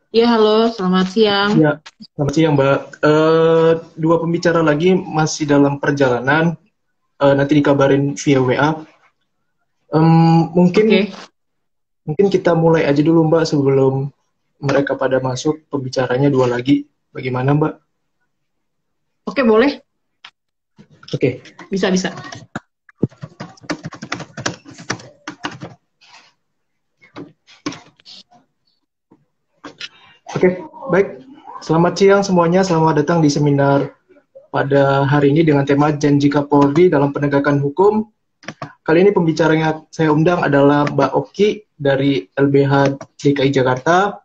Ya, halo, selamat siang. Ya, selamat siang Mbak. Dua pembicara lagi masih dalam perjalanan, nanti dikabarin via WA. Mungkin Oke, mungkin kita mulai aja dulu Mbak sebelum mereka pada masuk. Pembicaranya dua lagi. Bagaimana Mbak? oke, boleh, Oke, bisa. oke, baik. Selamat siang semuanya. Selamat datang di seminar pada hari ini dengan tema Janji Kapolri dalam Penegakan Hukum. Kali ini pembicara yang saya undang adalah Mbak Oki dari LBH DKI Jakarta.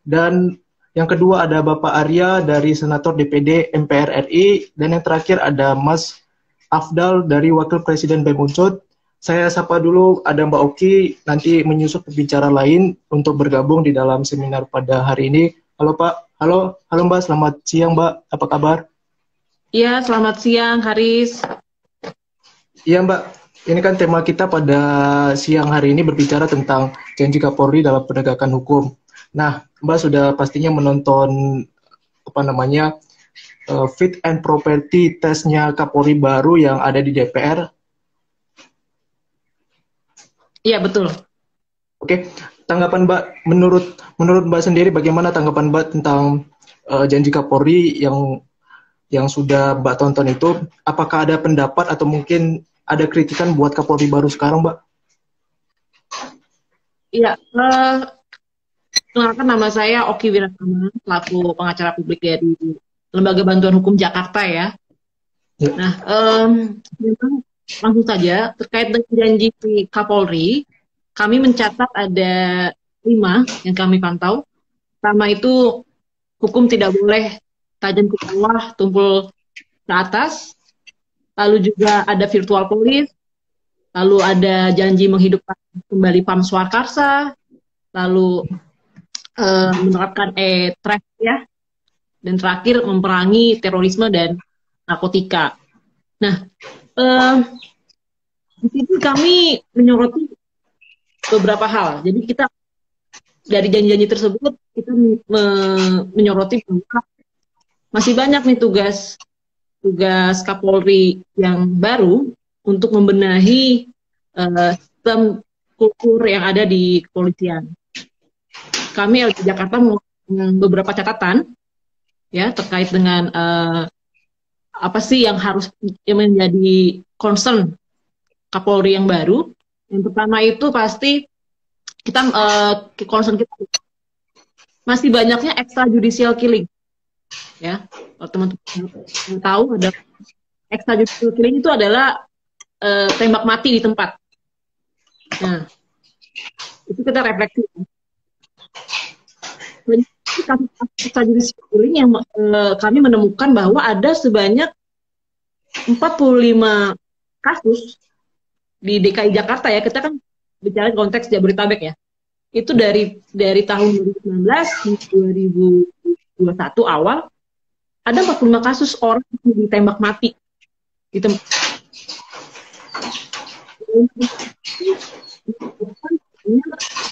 Dan yang kedua ada Bapak Arya dari Senator DPD MPR RI. Dan yang terakhir ada Mas Afdal dari Wakil Presiden BEM Unsut. Saya sapa dulu, ada Mbak Oki, nanti menyusul pembicara lain untuk bergabung di dalam seminar pada hari ini. Halo Pak, halo Mbak, selamat siang Mbak, apa kabar? Ya, selamat siang, Haris. Iya Mbak, ini kan tema kita pada siang hari ini berbicara tentang janji Kapolri dalam penegakan hukum. Nah, Mbak sudah pastinya menonton apa namanya fit and property tesnya Kapolri baru yang ada di DPR. Iya, betul. Oke, tanggapan Mbak, menurut menurut Mbak sendiri bagaimana tanggapan Mbak tentang janji Kapolri yang sudah Mbak tonton itu? Apakah ada pendapat atau mungkin ada kritikan buat Kapolri baru sekarang, Mbak? Iya, kenalkan nama saya Oki Wiratama, selaku pengacara publik dari Lembaga Bantuan Hukum Jakarta ya. Ya, Nah, memang langsung saja terkait dengan janji Kapolri, kami mencatat ada 5 yang kami pantau. Pertama itu hukum tidak boleh tajam ke bawah, tumpul ke atas. Lalu juga ada virtual police, lalu ada janji menghidupkan kembali PAM Swakarsa, lalu menerapkan e-track ya, dan terakhir memerangi terorisme dan narkotika. Nah, eh, di sini kami menyoroti beberapa hal. Jadi kita dari janji-janji tersebut kita menyoroti bahwa masih banyak nih tugas tugas Kapolri yang baru untuk membenahi sistem kultur yang ada di kepolisian. Kami LB Jakarta mengeluarkan beberapa catatan ya terkait dengan apa sih yang harus yang menjadi concern Kapolri yang baru. Yang pertama itu pasti kita concern kita masih banyaknya extrajudicial killing ya. Kalau teman-teman tahu ada extrajudicial killing itu adalah tembak mati di tempat. Nah, itu kita refleksi. Kasus extrajudicial killing yang kami menemukan bahwa ada sebanyak 45 kasus di DKI Jakarta ya, kita kan bicara konteks Jabodetabek ya. Itu dari tahun 2019 2021 awal ada 45 kasus orang yang ditembak mati di tempat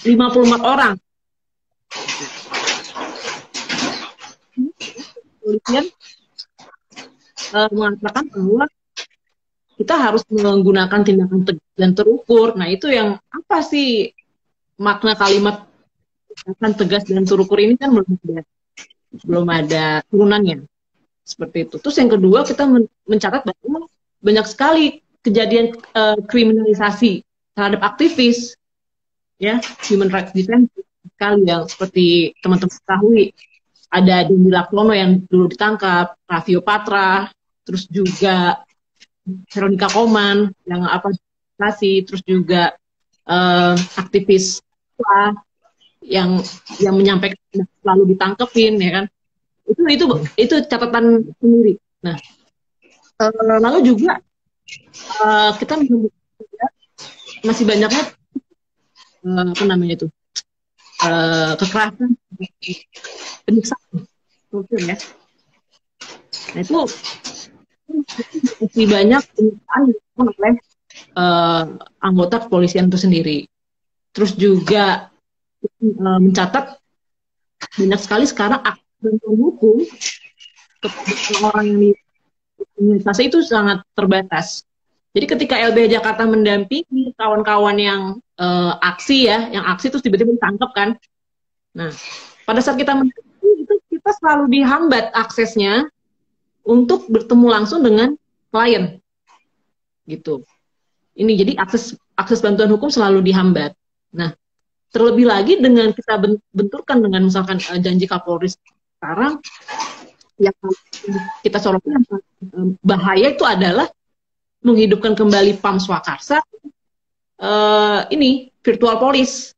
54 orang. Kepolisian mengatakan bahwa kita harus menggunakan tindakan tegas dan terukur. Nah, itu yang apa sih makna kalimat tindakan tegas dan terukur ini kan belum ada turunannya seperti itu. Terus yang kedua kita mencatat bahwa banyak sekali kejadian kriminalisasi terhadap aktivis ya, human rights defense sekali yang seperti teman-teman ketahui ada Dendi Laksono yang dulu ditangkap, Raffio Patra, terus juga Veronica Koman yang apa terus juga aktivis yang menyampaikan selalu ditangkepin ya kan, itu catatan sendiri. Nah, lalu juga kita menemukan masih banyaknya apa namanya itu kekerasan penyiksaan ya. Nah, itu masih banyak penyiksaan dilakukan oleh anggota kepolisian itu sendiri. Terus juga mencatat banyak sekali sekarang akses bantuan hukum kepada orang yang kriminalisasi itu sangat terbatas. Jadi ketika LBH Jakarta mendampingi kawan-kawan yang aksi ya, yang aksi terus tiba-tiba ditangkap kan. Nah, pada saat kita mendampingi itu kita selalu dihambat aksesnya untuk bertemu langsung dengan klien, gitu. Ini jadi akses bantuan hukum selalu dihambat. Nah, terlebih lagi dengan kita benturkan dengan misalkan janji Kapolri sekarang, yang kita soroti yang bahaya itu adalah menghidupkan kembali PAM Swakarsa, ini virtual police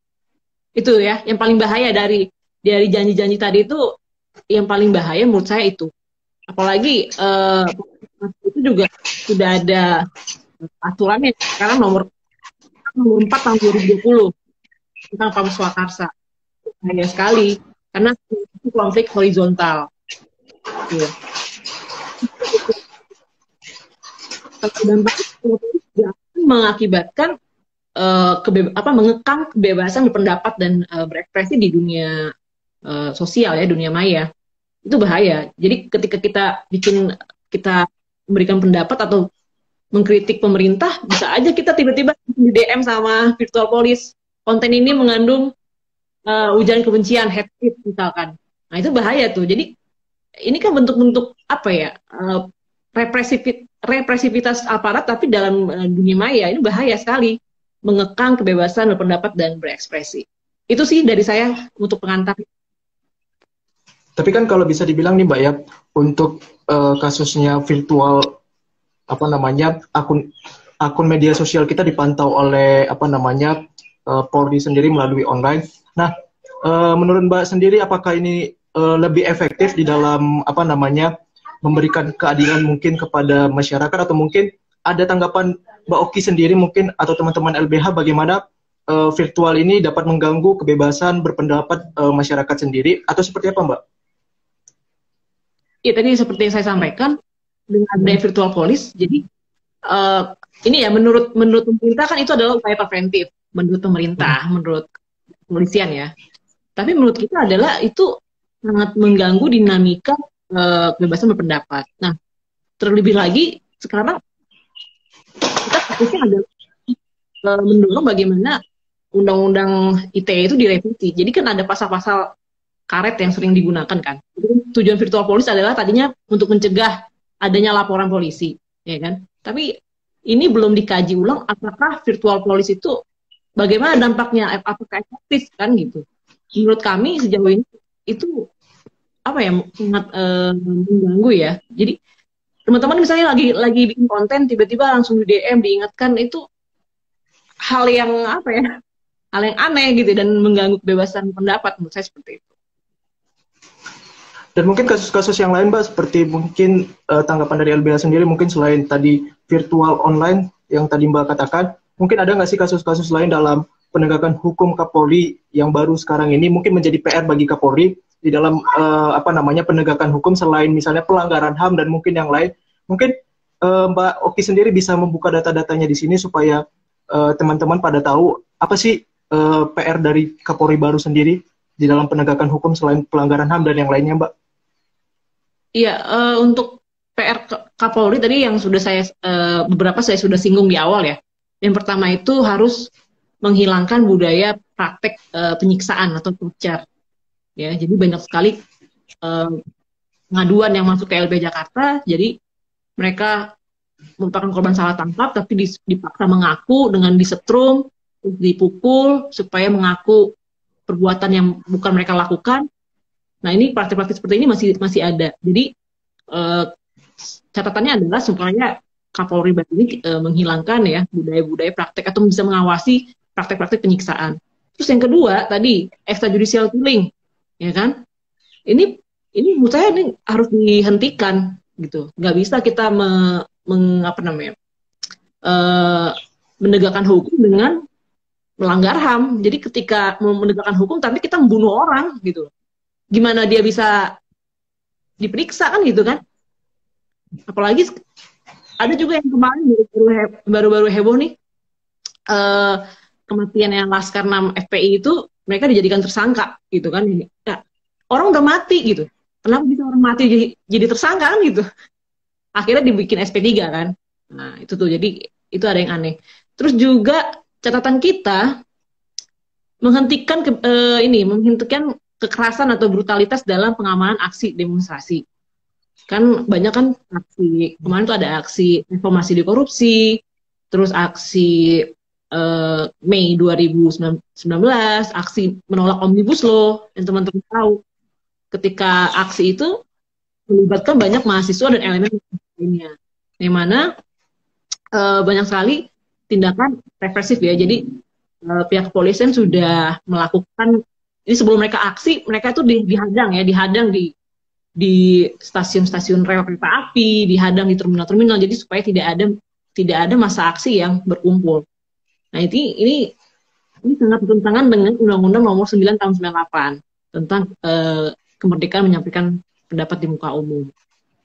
itu ya, yang paling bahaya dari janji-janji tadi itu, yang paling bahaya menurut saya itu. Apalagi itu juga sudah ada aturannya sekarang nomor 4 tahun 2020 tentang PAM Swakarsa. Bahaya sekali karena itu konflik horizontal. Ya. Dampak itu mengakibatkan mengekang kebebasan berpendapat dan berekspresi di dunia sosial ya, dunia maya. Itu bahaya. Jadi ketika kita memberikan pendapat atau mengkritik pemerintah, bisa aja kita tiba-tiba di DM sama virtual police, konten ini mengandung ujaran kebencian, hate speech misalkan. Nah itu bahaya tuh. Jadi ini kan bentuk-bentuk apa ya, represivitas aparat tapi dalam dunia maya. Ini bahaya sekali, mengekang kebebasan berpendapat dan berekspresi. Itu sih dari saya untuk pengantar. Tapi kan kalau bisa dibilang nih Mbak ya, untuk kasusnya virtual akun media sosial kita dipantau oleh Polri sendiri melalui online. Nah, menurut Mbak sendiri apakah ini lebih efektif di dalam memberikan keadilan mungkin kepada masyarakat, atau mungkin ada tanggapan Mbak Oki sendiri mungkin atau teman-teman LBH bagaimana virtual ini dapat mengganggu kebebasan berpendapat masyarakat sendiri, atau seperti apa Mbak? Ya tadi seperti yang saya sampaikan dengan adanya virtual police, jadi ini ya menurut pemerintah kan itu adalah upaya preventif menurut pemerintah, menurut kepolisian ya. Tapi menurut kita adalah itu sangat mengganggu dinamika kebebasan berpendapat. Nah, terlebih lagi sekarang kita fokusnya adalah mendorong bagaimana undang-undang ITE itu direvisi. Jadi kan ada pasal-pasal karet yang sering digunakan kan. Tujuan virtual police adalah tadinya untuk mencegah adanya laporan polisi, ya kan? Tapi ini belum dikaji ulang apakah virtual police itu bagaimana dampaknya, apakah efektif kan gitu. Menurut kami sejauh ini itu sangat mengganggu ya. Jadi teman-teman misalnya lagi bikin konten tiba-tiba langsung di DM diingatkan, itu hal yang hal yang aneh gitu dan mengganggu kebebasan pendapat, menurut saya seperti itu. Dan mungkin kasus-kasus yang lain Mbak, seperti mungkin tanggapan dari LBH sendiri mungkin selain tadi virtual online yang tadi Mbak katakan, mungkin ada nggak sih kasus-kasus lain dalam penegakan hukum Kapolri yang baru sekarang ini mungkin menjadi PR bagi Kapolri di dalam penegakan hukum selain misalnya pelanggaran HAM dan mungkin yang lain. Mungkin Mbak Oki sendiri bisa membuka data-datanya di sini supaya teman-teman pada tahu apa sih PR dari Kapolri baru sendiri di dalam penegakan hukum selain pelanggaran HAM dan yang lainnya, Mbak. Iya, untuk PR Kapolri tadi yang sudah beberapa saya sudah singgung di awal ya. Yang pertama itu harus menghilangkan budaya praktek penyiksaan atau torture. Ya, jadi banyak sekali pengaduan yang masuk ke LB Jakarta, jadi mereka merupakan korban salah tangkap, tapi dipaksa mengaku dengan disetrum, dipukul, supaya mengaku perbuatan yang bukan mereka lakukan. Nah, ini praktik-praktik seperti ini masih ada. Jadi catatannya adalah supaya Kapolri ini menghilangkan ya budaya-budaya praktek atau bisa mengawasi praktek-praktek penyiksaan. Terus yang kedua tadi extrajudicial killing, ya kan? Ini menurut saya ini harus dihentikan gitu. Nggak bisa kita menegakkan hukum dengan melanggar HAM. Jadi ketika menegakkan hukum tapi kita membunuh orang gitu, gimana dia bisa diperiksa kan gitu kan? Apalagi ada juga yang kemarin baru-baru heboh nih, kematian yang Laskar 6 FPI itu mereka dijadikan tersangka gitu kan. Nah, orang udah mati gitu. Kenapa bisa orang mati jadi tersangka kan gitu. Akhirnya dibikin SP3 kan. Nah, itu tuh jadi itu ada yang aneh. Terus juga catatan kita menghentikan kekerasan atau brutalitas dalam pengamanan aksi demonstrasi. Kan banyak kan aksi, kemarin tuh ada aksi reformasi di korupsi, terus aksi Mei 2019, aksi menolak Omnibus Law, yang teman-teman tahu. Ketika aksi itu melibatkan banyak mahasiswa dan elemen lainnya, yang mana banyak sekali tindakan represif ya. Jadi pihak kepolisian sudah melakukan ini sebelum mereka aksi, mereka itu dihadang di stasiun-stasiun rel kereta api, dihadang di terminal-terminal, jadi supaya tidak ada masa aksi yang berkumpul. Nah ini sangat bertentangan dengan Undang-Undang Nomor 9 Tahun 98 tentang kemerdekaan menyampaikan pendapat di muka umum.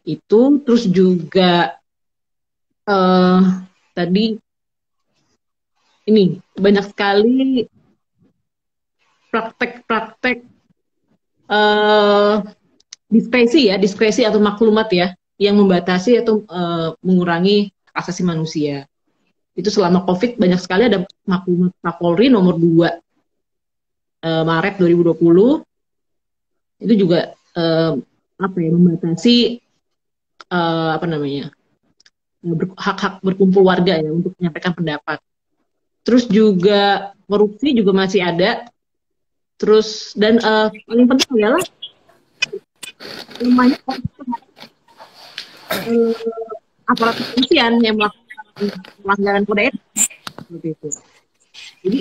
Itu terus juga tadi ini banyak sekali praktek-praktek diskresi atau maklumat ya yang membatasi atau mengurangi hak asasi manusia. Itu selama COVID banyak sekali ada maklumat Kapolri nomor 2 Maret 2020. Itu juga membatasi hak-hak berkumpul warga ya untuk menyampaikan pendapat. Terus juga korupsi juga masih ada. Terus dan paling penting adalah lemahnya aparat kepolisian yang melakukan pelanggaran kode etik seperti itu. Jadi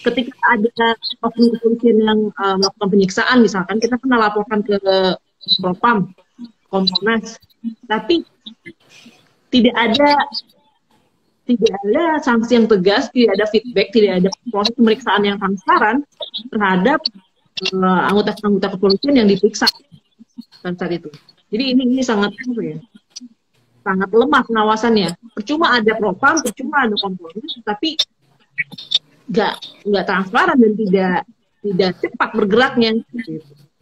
ketika ada oknum kepolisian yang melakukan penyiksaan, misalkan kita pernah laporkan ke Propam, Kompolnas, tapi tidak ada sanksi yang tegas, tidak ada feedback, tidak ada proses pemeriksaan yang transparan terhadap anggota kepolisian yang diperiksa saat itu. Jadi ini sangat lemah pengawasannya. Percuma ada Propam, percuma ada Kompolnas, tapi nggak transparan dan tidak cepat bergeraknya.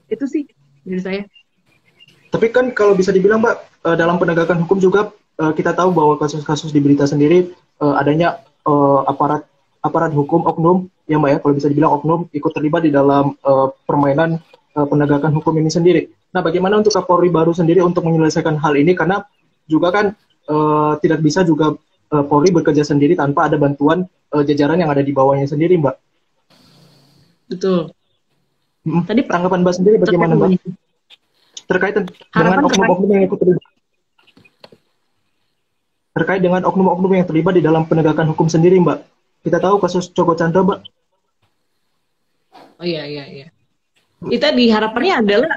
Itu sih dari saya. Tapi kan kalau bisa dibilang Mbak, dalam penegakan hukum juga kita tahu bahwa kasus-kasus di berita sendiri adanya aparat hukum oknum ya Mbak ya, kalau bisa dibilang oknum ikut terlibat di dalam permainan penegakan hukum ini sendiri. Nah, bagaimana untuk Kapolri baru sendiri untuk menyelesaikan hal ini, karena juga kan tidak bisa juga Polri bekerja sendiri tanpa ada bantuan jajaran yang ada di bawahnya sendiri, Mbak. Betul. Tadi tanggapan Mbak sendiri bagaimana, Mbak? Terkait dengan oknum-oknum yang ikut terlibat. Terkait dengan oknum-oknum yang terlibat di dalam penegakan hukum sendiri, Mbak. Kita tahu kasus Joko Chandra, Mbak. Oh iya. Kita diharapkannya adalah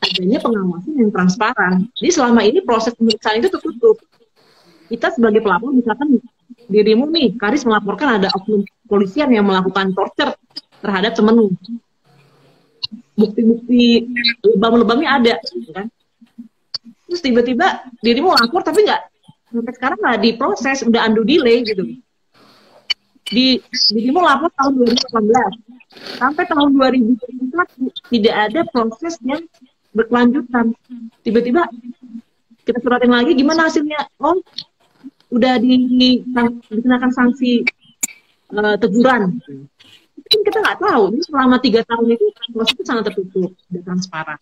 adanya pengawasan yang transparan. Jadi selama ini proses pemeriksaan itu tertutup. Kita sebagai pelapor, misalkan dirimu nih, Karis melaporkan ada oknum kepolisian yang melakukan torture terhadap temenmu. Bukti-bukti lebam-lebamnya ada, kan? Terus tiba-tiba dirimu lapor tapi nggak, sampai sekarang nggak diproses, udah undo delay gitu. Dirimu lapor tahun 2018, sampai tahun 2021 tidak ada proses yang berkelanjutan. Tiba-tiba kita suratin lagi, gimana hasilnya? Oh, udah dikenakan sanksi teguran. Itu kita nggak tahu. Ini selama 3 tahun itu proses itu sangat tertutup dan transparan.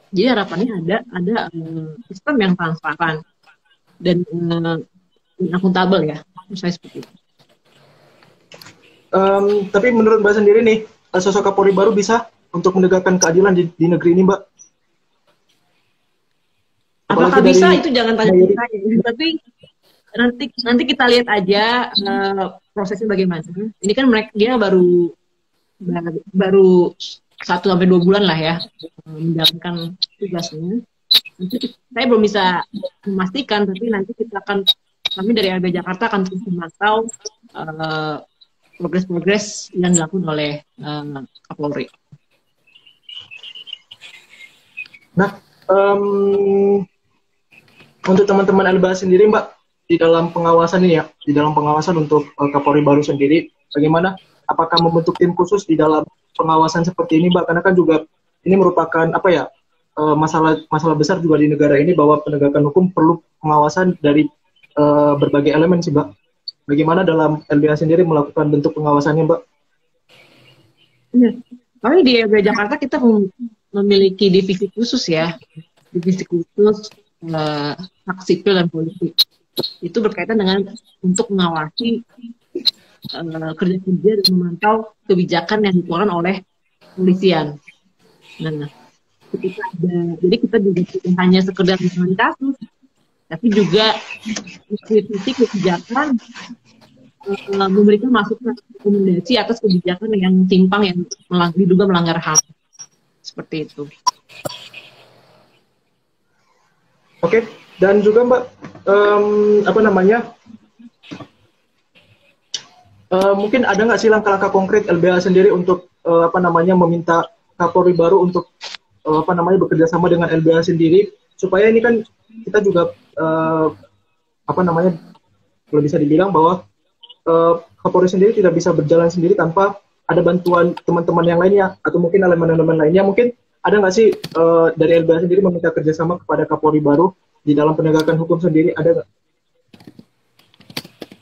Jadi harapannya ada sistem yang transparan dan akuntabel ya, saya seperti itu. Tapi menurut Mbak sendiri nih, sosok Kapolri baru bisa untuk menegakkan keadilan di negeri ini, Mbak? Apakah bisa itu jangan tanya ke saya, tapi nanti kita lihat aja prosesnya bagaimana. Ini kan dia baru 1-2 bulan lah ya menjalankan tugasnya. Nanti saya belum bisa memastikan, tapi nanti kami dari LB Jakarta akan terus memantau progres yang dilakukan oleh Kapolri. Nah, untuk teman-teman LBH sendiri, Mbak, di dalam pengawasan ini ya, di dalam pengawasan untuk Kapolri baru sendiri, bagaimana apakah membentuk tim khusus di dalam pengawasan seperti ini, Mbak? Karena kan juga ini merupakan apa ya, masalah besar juga di negara ini, bahwa penegakan hukum perlu pengawasan dari berbagai elemen sih, Mbak. Bagaimana dalam LBH sendiri melakukan bentuk pengawasannya, Mbak? Ya. Tapi di LBH Jakarta kita memiliki divisi khusus ya, divisi khusus hak sipil dan politik. Itu berkaitan dengan untuk mengawasi kerja-kerja dan memantau kebijakan yang dikeluarkan oleh kepolisian. Nah, jadi kita juga tidak hanya sekedar menangani kasus, tapi juga mengkritisi kebijakan, memberikan masukan rekomendasi atas kebijakan yang timpang yang diduga melanggar HAM. Seperti itu. Oke, dan juga Mbak, mungkin ada nggak sih langkah-langkah konkret LBH sendiri untuk meminta Kapolri baru untuk bekerja sama dengan LBH sendiri, supaya ini kan kita juga belum bisa dibilang bahwa Kapolri sendiri tidak bisa berjalan sendiri tanpa ada bantuan teman-teman yang lainnya atau mungkin elemen-elemen lainnya. Mungkin ada nggak sih dari LBH sendiri meminta kerjasama kepada Kapolri baru di dalam penegakan hukum sendiri, ada nggak?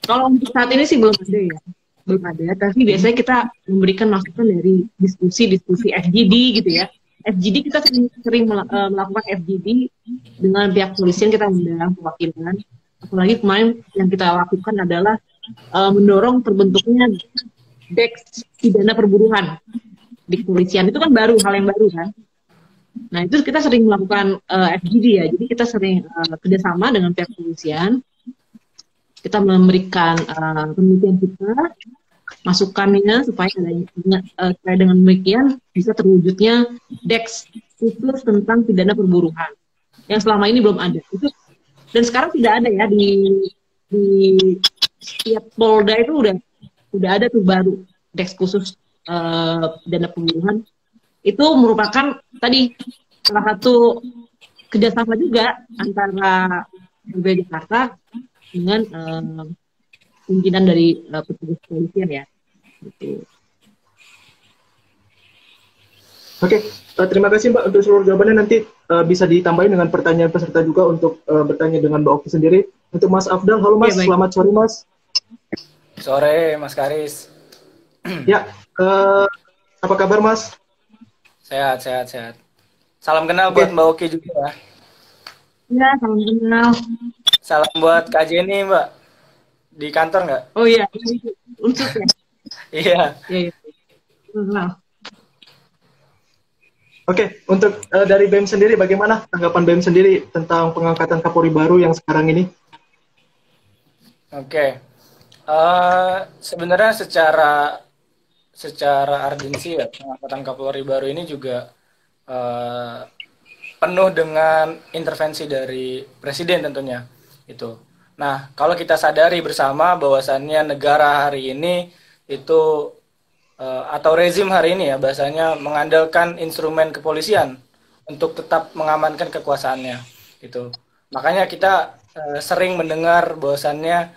Kalau untuk saat ini sih belum ada ya, belum ada. Tapi biasanya kita memberikan masukan dari diskusi FGD gitu ya. FGD kita sering melakukan FGD dengan pihak polisian, kita mengundang perwakilan. Apalagi kemarin yang kita lakukan adalah mendorong terbentuknya Deks pidana perburuan di kepolisian. Itu kan hal yang baru kan. Nah itu kita sering melakukan FGD ya. Jadi kita sering kerjasama dengan pihak kepolisian. Kita memberikan penelitian kita, masukannya supaya dengan demikian bisa terwujudnya Deks khusus tentang pidana perburuan yang selama ini belum ada. Itu dan sekarang tidak ada ya di setiap Polda itu udah ada tuh baru Deks khusus pidana perburuan. Itu merupakan tadi salah satu kerjasama juga antara LBH Jakarta dengan pimpinan dari petugas kepolisian ya. Gitu. Oke, terima kasih Mbak untuk seluruh jawabannya. Nanti bisa ditambahin dengan pertanyaan peserta juga untuk bertanya dengan Mbak Oki sendiri. Untuk Mas Afdal, halo Mas, selamat sore Mas. Sore Mas Karis. Ya, apa kabar Mas? Sehat. Salam kenal buat Mbak Oki juga ya. Ya, salam kenal. Salam buat Kak Jenny Mbak. Di kantor nggak? Oh iya, unsur ya? Iya. Kenal. Oke, untuk dari BEM sendiri, bagaimana tanggapan BEM sendiri tentang pengangkatan Kapolri baru yang sekarang ini? Oke. Sebenarnya secara urgensi ya, pengangkatan Kapolri baru ini juga penuh dengan intervensi dari Presiden tentunya. Itu. Nah, kalau kita sadari bersama bahwasannya negara hari ini itu atau rezim hari ini ya bahasanya mengandalkan instrumen kepolisian untuk tetap mengamankan kekuasaannya gitu. Makanya kita sering mendengar bahwasannya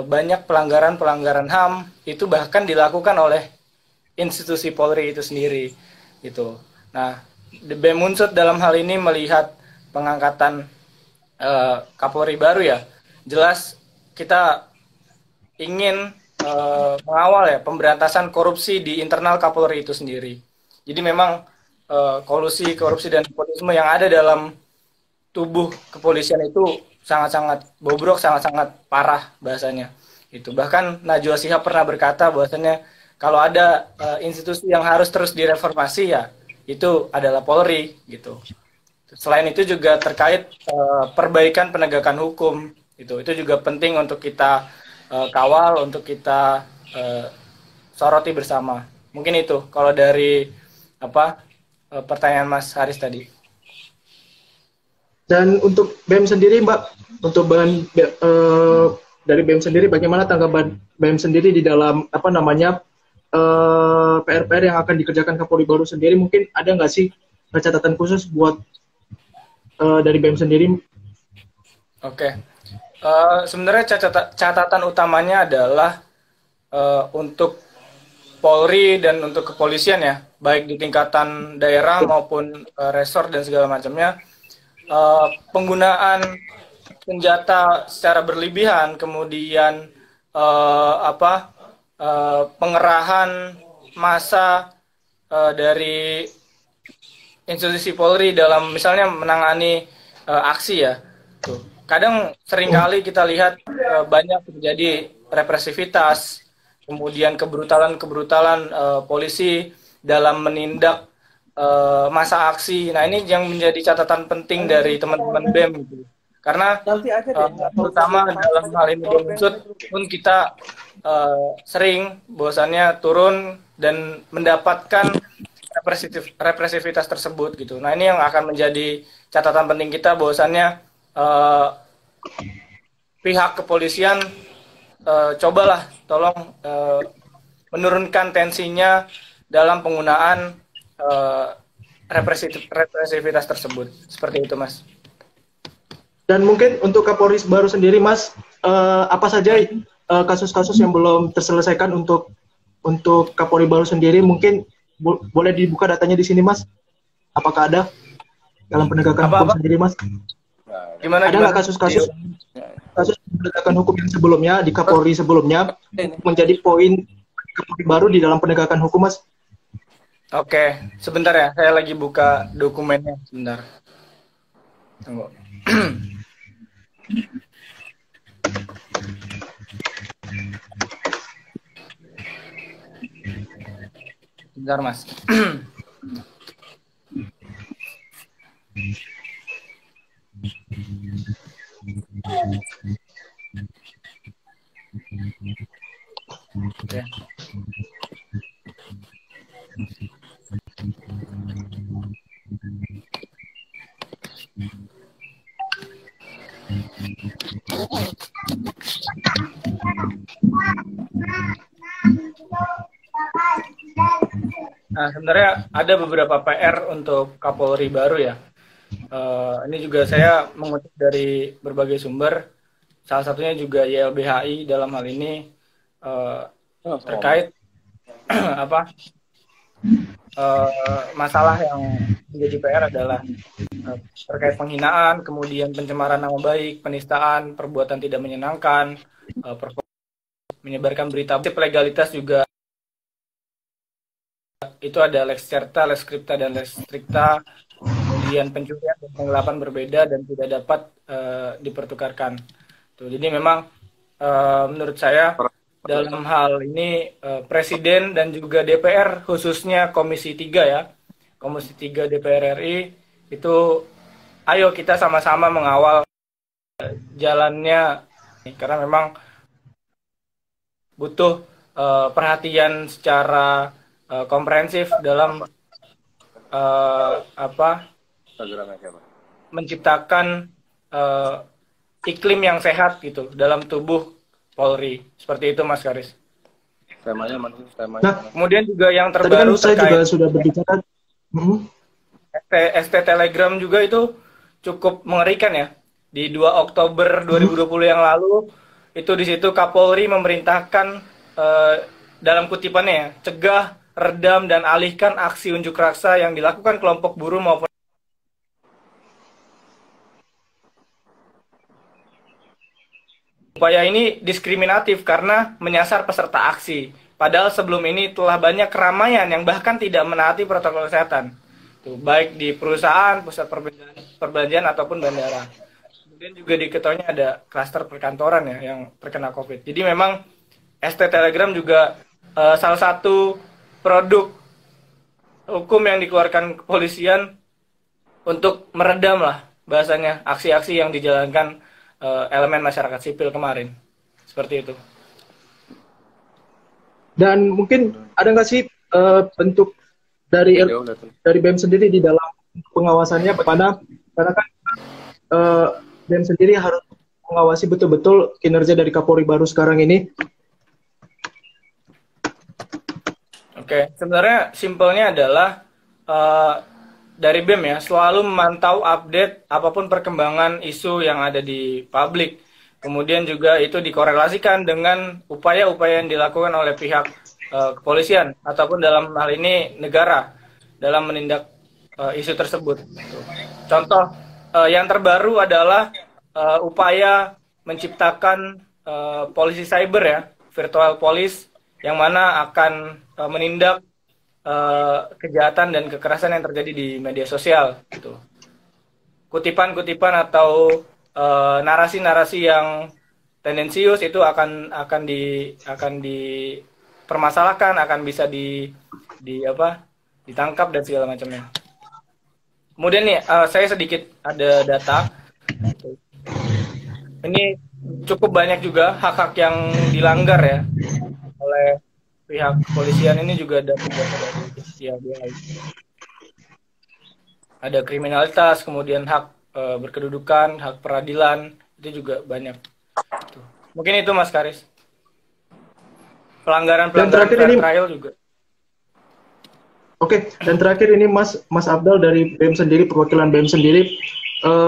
banyak pelanggaran HAM itu bahkan dilakukan oleh institusi Polri itu sendiri gitu. Nah, BEM Unsut dalam hal ini melihat pengangkatan Kapolri baru ya, jelas kita ingin mengawal ya pemberantasan korupsi di internal Kapolri itu sendiri. Jadi memang kolusi korupsi dan nepotisme yang ada dalam tubuh kepolisian itu sangat-sangat bobrok, sangat-sangat parah bahasanya. Itu bahkan Najwa Shihab pernah berkata bahwasanya kalau ada institusi yang harus terus direformasi ya itu adalah Polri gitu. Selain itu juga terkait perbaikan penegakan hukum itu juga penting untuk kita kawal, untuk kita soroti bersama. Mungkin itu kalau dari pertanyaan Mas Haris tadi. Dan untuk BEM sendiri Mbak, untuk dari BEM sendiri bagaimana tanggapan BEM sendiri di dalam PR-PR yang akan dikerjakan Kapolri baru sendiri? Mungkin ada nggak sih catatan khusus buat dari BEM sendiri? Oke. Sebenarnya catatan utamanya adalah untuk Polri dan untuk kepolisian ya, baik di tingkatan daerah maupun resor dan segala macamnya, penggunaan senjata secara berlebihan, kemudian pengerahan massa dari institusi Polri dalam misalnya menangani aksi ya. Tuh. Kadang seringkali kita lihat banyak terjadi represivitas, kemudian kebrutalan polisi dalam menindak masa aksi. Nah ini yang menjadi catatan penting dari teman-teman BEM gitu. Karena terutama dalam hal ini BEM pun kita sering bahwasannya turun dan mendapatkan represivitas tersebut gitu. Nah ini yang akan menjadi catatan penting kita bahwasannya pihak kepolisian cobalah tolong menurunkan tensinya dalam penggunaan represivitas tersebut. Seperti itu, Mas. Dan mungkin untuk Kapolri baru sendiri, Mas, apa saja kasus-kasus yang belum terselesaikan untuk Kapolri baru sendiri? Mungkin boleh dibuka datanya di sini, Mas. Apakah ada dalam penegakan hukum sendiri, Mas? Gimana? Ada nggak kasus penegakan hukum yang sebelumnya di Kapolri sebelumnya menjadi poin Kapolri baru di dalam penegakan hukum, Mas? Oke, sebentar ya, saya lagi buka dokumennya, sebentar. Tunggu. Sebentar, Mas. Oke. Nah, sebenarnya ada beberapa PR untuk Kapolri baru ya. Ini juga saya mengutip dari berbagai sumber, salah satunya juga YLBHI dalam hal ini terkait masalah yang menjadi PR adalah terkait penghinaan, kemudian pencemaran nama baik, penistaan, perbuatan tidak menyenangkan, menyebarkan berita legalitas juga. Itu ada lex certa, lex scripta, dan lex stricta, kemudian pencurian dan penggelapan berbeda dan tidak dapat dipertukarkan. Tuh, jadi memang menurut saya dalam hal ini Presiden dan juga DPR, khususnya Komisi 3 ya, Komisi 3 DPR RI, itu ayo kita sama-sama mengawal jalannya, karena memang butuh perhatian secara komprehensif dalam menciptakan iklim yang sehat gitu dalam tubuh Polri. Seperti itu, Mas Karis. Temanya mana? Nah, kemudian juga yang terbaru tadi kan saya juga sudah berbicara. ST Telegram juga itu cukup mengerikan ya. Di 2 Oktober 2020 yang lalu, itu di situ Kapolri memerintahkan dalam kutipannya ya, cegah, redam, dan alihkan aksi unjuk rasa yang dilakukan kelompok buruh maupun upaya ini diskriminatif karena menyasar peserta aksi. Padahal sebelum ini telah banyak keramaian yang bahkan tidak menaati protokol kesehatan. Tuh, baik di perusahaan, pusat perbelanjaan ataupun bandara. Kemudian juga diketahui ada klaster perkantoran ya yang terkena COVID. Jadi memang ST Telegram juga salah satu produk hukum yang dikeluarkan kepolisian untuk meredam lah bahasanya aksi-aksi yang dijalankan elemen masyarakat sipil kemarin. Seperti itu. Dan mungkin ada nggak sih bentuk dari BEM sendiri di dalam pengawasannya, karena kan BEM sendiri harus mengawasi betul-betul kinerja dari Kapolri baru sekarang ini. Oke, sebenarnya simpelnya adalah dari BEM ya, selalu memantau update apapun perkembangan isu yang ada di publik. Kemudian juga itu dikorelasikan dengan upaya-upaya yang dilakukan oleh pihak kepolisian ataupun dalam hal ini negara dalam menindak isu tersebut. Contoh yang terbaru adalah upaya menciptakan polisi cyber ya, virtual police, yang mana akan menindak kejahatan dan kekerasan yang terjadi di media sosial. Gitu. Kutipan-kutipan atau narasi-narasi yang tendensius itu akan dipermasalahkan, akan bisa ditangkap dan segala macamnya. Kemudian nih, saya sedikit ada data. Ini cukup banyak juga hak-hak yang dilanggar ya oleh pihak kepolisian. Ini juga ada ada kriminalitas, kemudian hak berkedudukan, hak peradilan, itu juga banyak. Mungkin itu Mas Karis. Pelanggaran-pelanggaran fair trial juga. Oke, dan terakhir ini Mas Abdal dari BEM sendiri, perwakilan BEM sendiri,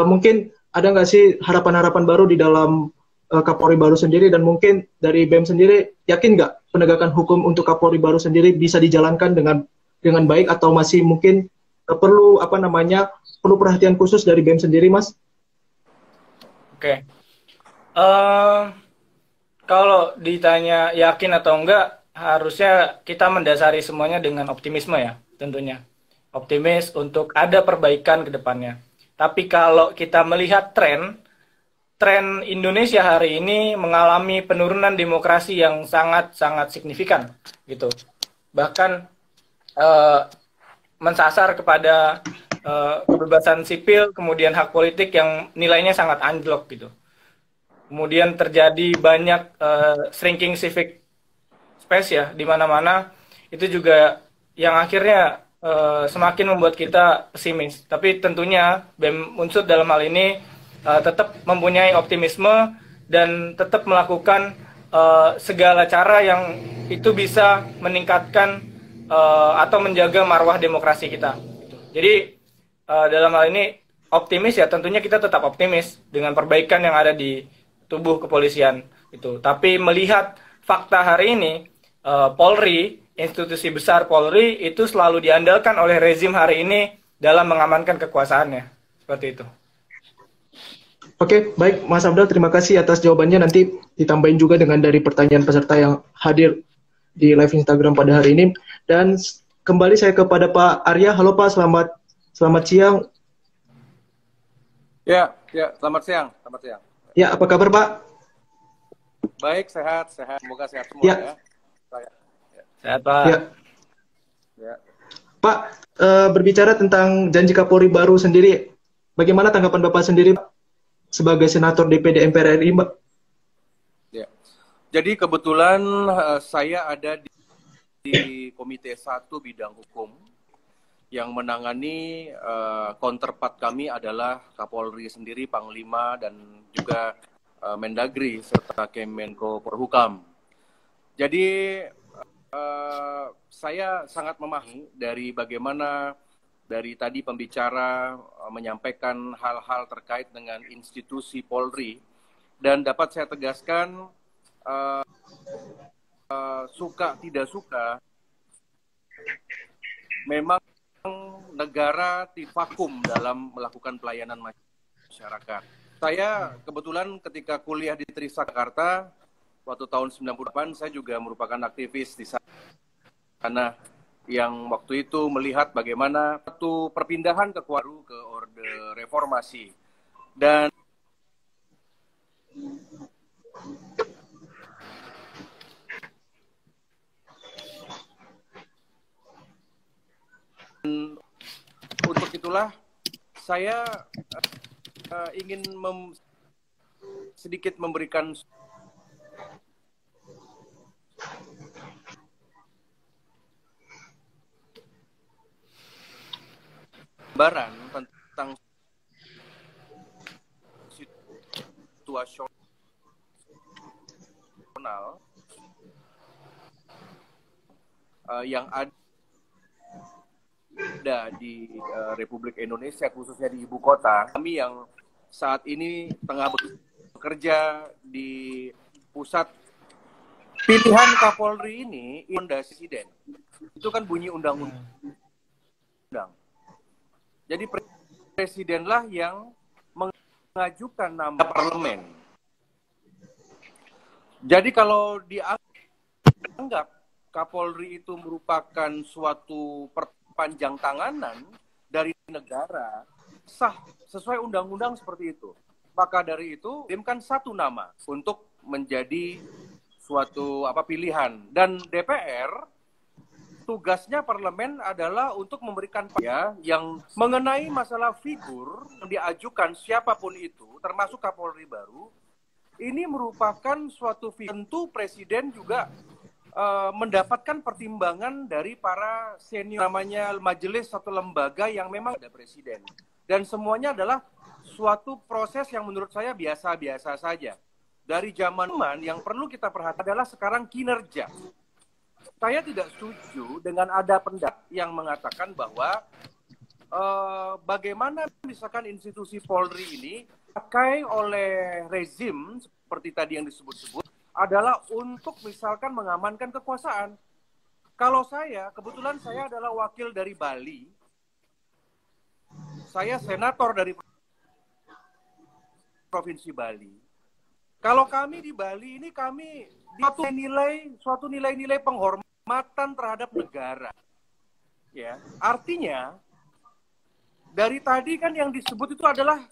mungkin ada nggak sih harapan-harapan baru di dalam Kapolri baru sendiri, dan mungkin dari BEM sendiri yakin nggak penegakan hukum untuk Kapolri baru sendiri bisa dijalankan dengan baik, atau masih mungkin perlu perhatian khusus dari BEM sendiri, Mas? Oke. Kalau ditanya yakin atau enggak, harusnya kita mendasari semuanya dengan optimisme ya, tentunya. Optimis untuk ada perbaikan ke depannya. Tapi kalau kita melihat tren Indonesia hari ini mengalami penurunan demokrasi yang sangat-sangat signifikan, gitu. Bahkan mensasar kepada kebebasan sipil, kemudian hak politik yang nilainya sangat anjlok, gitu. Kemudian terjadi banyak shrinking civic space ya, di mana-mana. Itu juga yang akhirnya semakin membuat kita pesimis. Tapi tentunya BEM Unsur dalam hal ini tetap mempunyai optimisme dan tetap melakukan segala cara yang itu bisa meningkatkan atau menjaga marwah demokrasi kita. Jadi dalam hal ini optimis ya, tentunya kita tetap optimis dengan perbaikan yang ada di tubuh kepolisian itu. Tapi melihat fakta hari ini, Polri, institusi besar Polri itu selalu diandalkan oleh rezim hari ini dalam mengamankan kekuasaannya. Seperti itu. Oke, baik Mas Abdal, terima kasih atas jawabannya. Nanti ditambahin juga dengan dari pertanyaan peserta yang hadir di live Instagram pada hari ini. Dan kembali saya kepada Pak Arya. Halo Pak, selamat siang. Ya, selamat siang. Ya, apa kabar Pak? Baik, sehat. Semoga sehat semua ya. Sehat Pak. Ya. Pak, berbicara tentang janji Kapolri baru sendiri, bagaimana tanggapan Bapak sendiri Pak, sebagai senator DPD MPR RI, Mbak? Ya. Jadi kebetulan saya ada di Komite 1 Bidang Hukum, yang menangani counterpart kami adalah Kapolri sendiri, Panglima, dan juga Mendagri, serta Kemenko Polhukam. Jadi saya sangat memahami dari bagaimana dari tadi pembicara menyampaikan hal-hal terkait dengan institusi Polri, dan dapat saya tegaskan, suka tidak suka, memang negara vakum dalam melakukan pelayanan masyarakat. Saya kebetulan ketika kuliah di Trisakti waktu tahun 98, saya juga merupakan aktivis di sana yang waktu itu melihat bagaimana satu perpindahan kekuasaan ke Orde Reformasi. Dan untuk itulah saya ingin sedikit memberikan gambaran tentang situasional yang ada di Republik Indonesia, khususnya di ibu kota. Kami yang saat ini tengah bekerja di pusat pilihan Kapolri ini fondasi presiden. Itu kan bunyi undang-undang. Jadi presidenlah yang mengajukan nama parlemen. Jadi kalau dianggap Kapolri itu merupakan suatu perpanjang tanganan dari negara, sah sesuai undang-undang seperti itu. Maka dari itu, kirimkan satu nama untuk menjadi suatu pilihan. Dan DPR, tugasnya parlemen adalah untuk memberikan yang mengenai masalah figur yang diajukan siapapun itu, termasuk Kapolri baru, ini merupakan suatu figur. Tentu presiden juga mendapatkan pertimbangan dari para senior, namanya majelis atau lembaga yang memang ada presiden. Dan semuanya adalah suatu proses yang menurut saya biasa-biasa saja. Dari zaman yang perlu kita perhatikan adalah sekarang kinerja. Saya tidak setuju dengan ada pendapat yang mengatakan bahwa bagaimana misalkan institusi Polri ini dipakai oleh rezim seperti tadi yang disebut-sebut adalah untuk misalkan mengamankan kekuasaan. Kalau kebetulan saya adalah wakil dari Bali. Saya senator dari Provinsi Bali. Kalau kami di Bali ini kami suatu nilai-nilai penghormatan terhadap negara. Ya, artinya dari tadi kan yang disebut itu adalah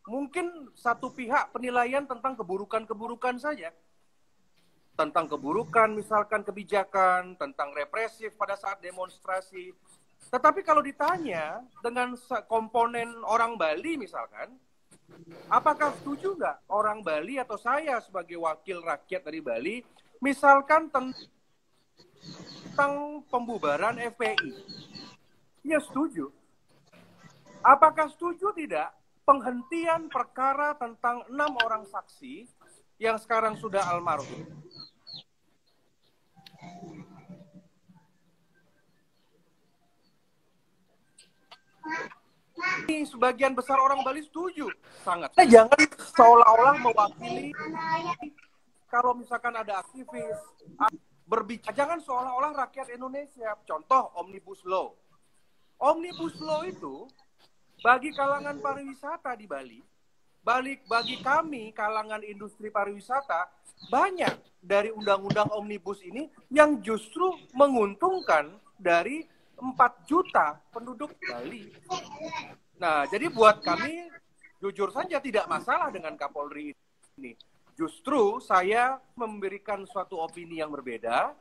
mungkin satu pihak penilaian tentang keburukan-keburukan saja. Tentang keburukan, misalkan kebijakan, tentang represif pada saat demonstrasi. Tetapi kalau ditanya dengan komponen orang Bali misalkan, apakah setuju nggak orang Bali atau saya sebagai wakil rakyat dari Bali, misalkan tentang pembubaran FPI? Ya setuju. Apakah setuju tidak penghentian perkara tentang 6 orang saksi yang sekarang sudah almarhum? Ini sebagian besar orang Bali setuju, sangat. Jangan seolah-olah mewakili kalau misalkan ada aktivis berbicara, jangan seolah-olah rakyat Indonesia. Contoh Omnibus Law. Omnibus Law itu bagi kalangan pariwisata di Bali, bagi kami kalangan industri pariwisata, banyak dari undang-undang Omnibus ini yang justru menguntungkan dari 4 juta penduduk Bali. Nah, jadi buat kami, jujur saja tidak masalah dengan Kapolri ini. Justru saya memberikan suatu opini yang berbeda.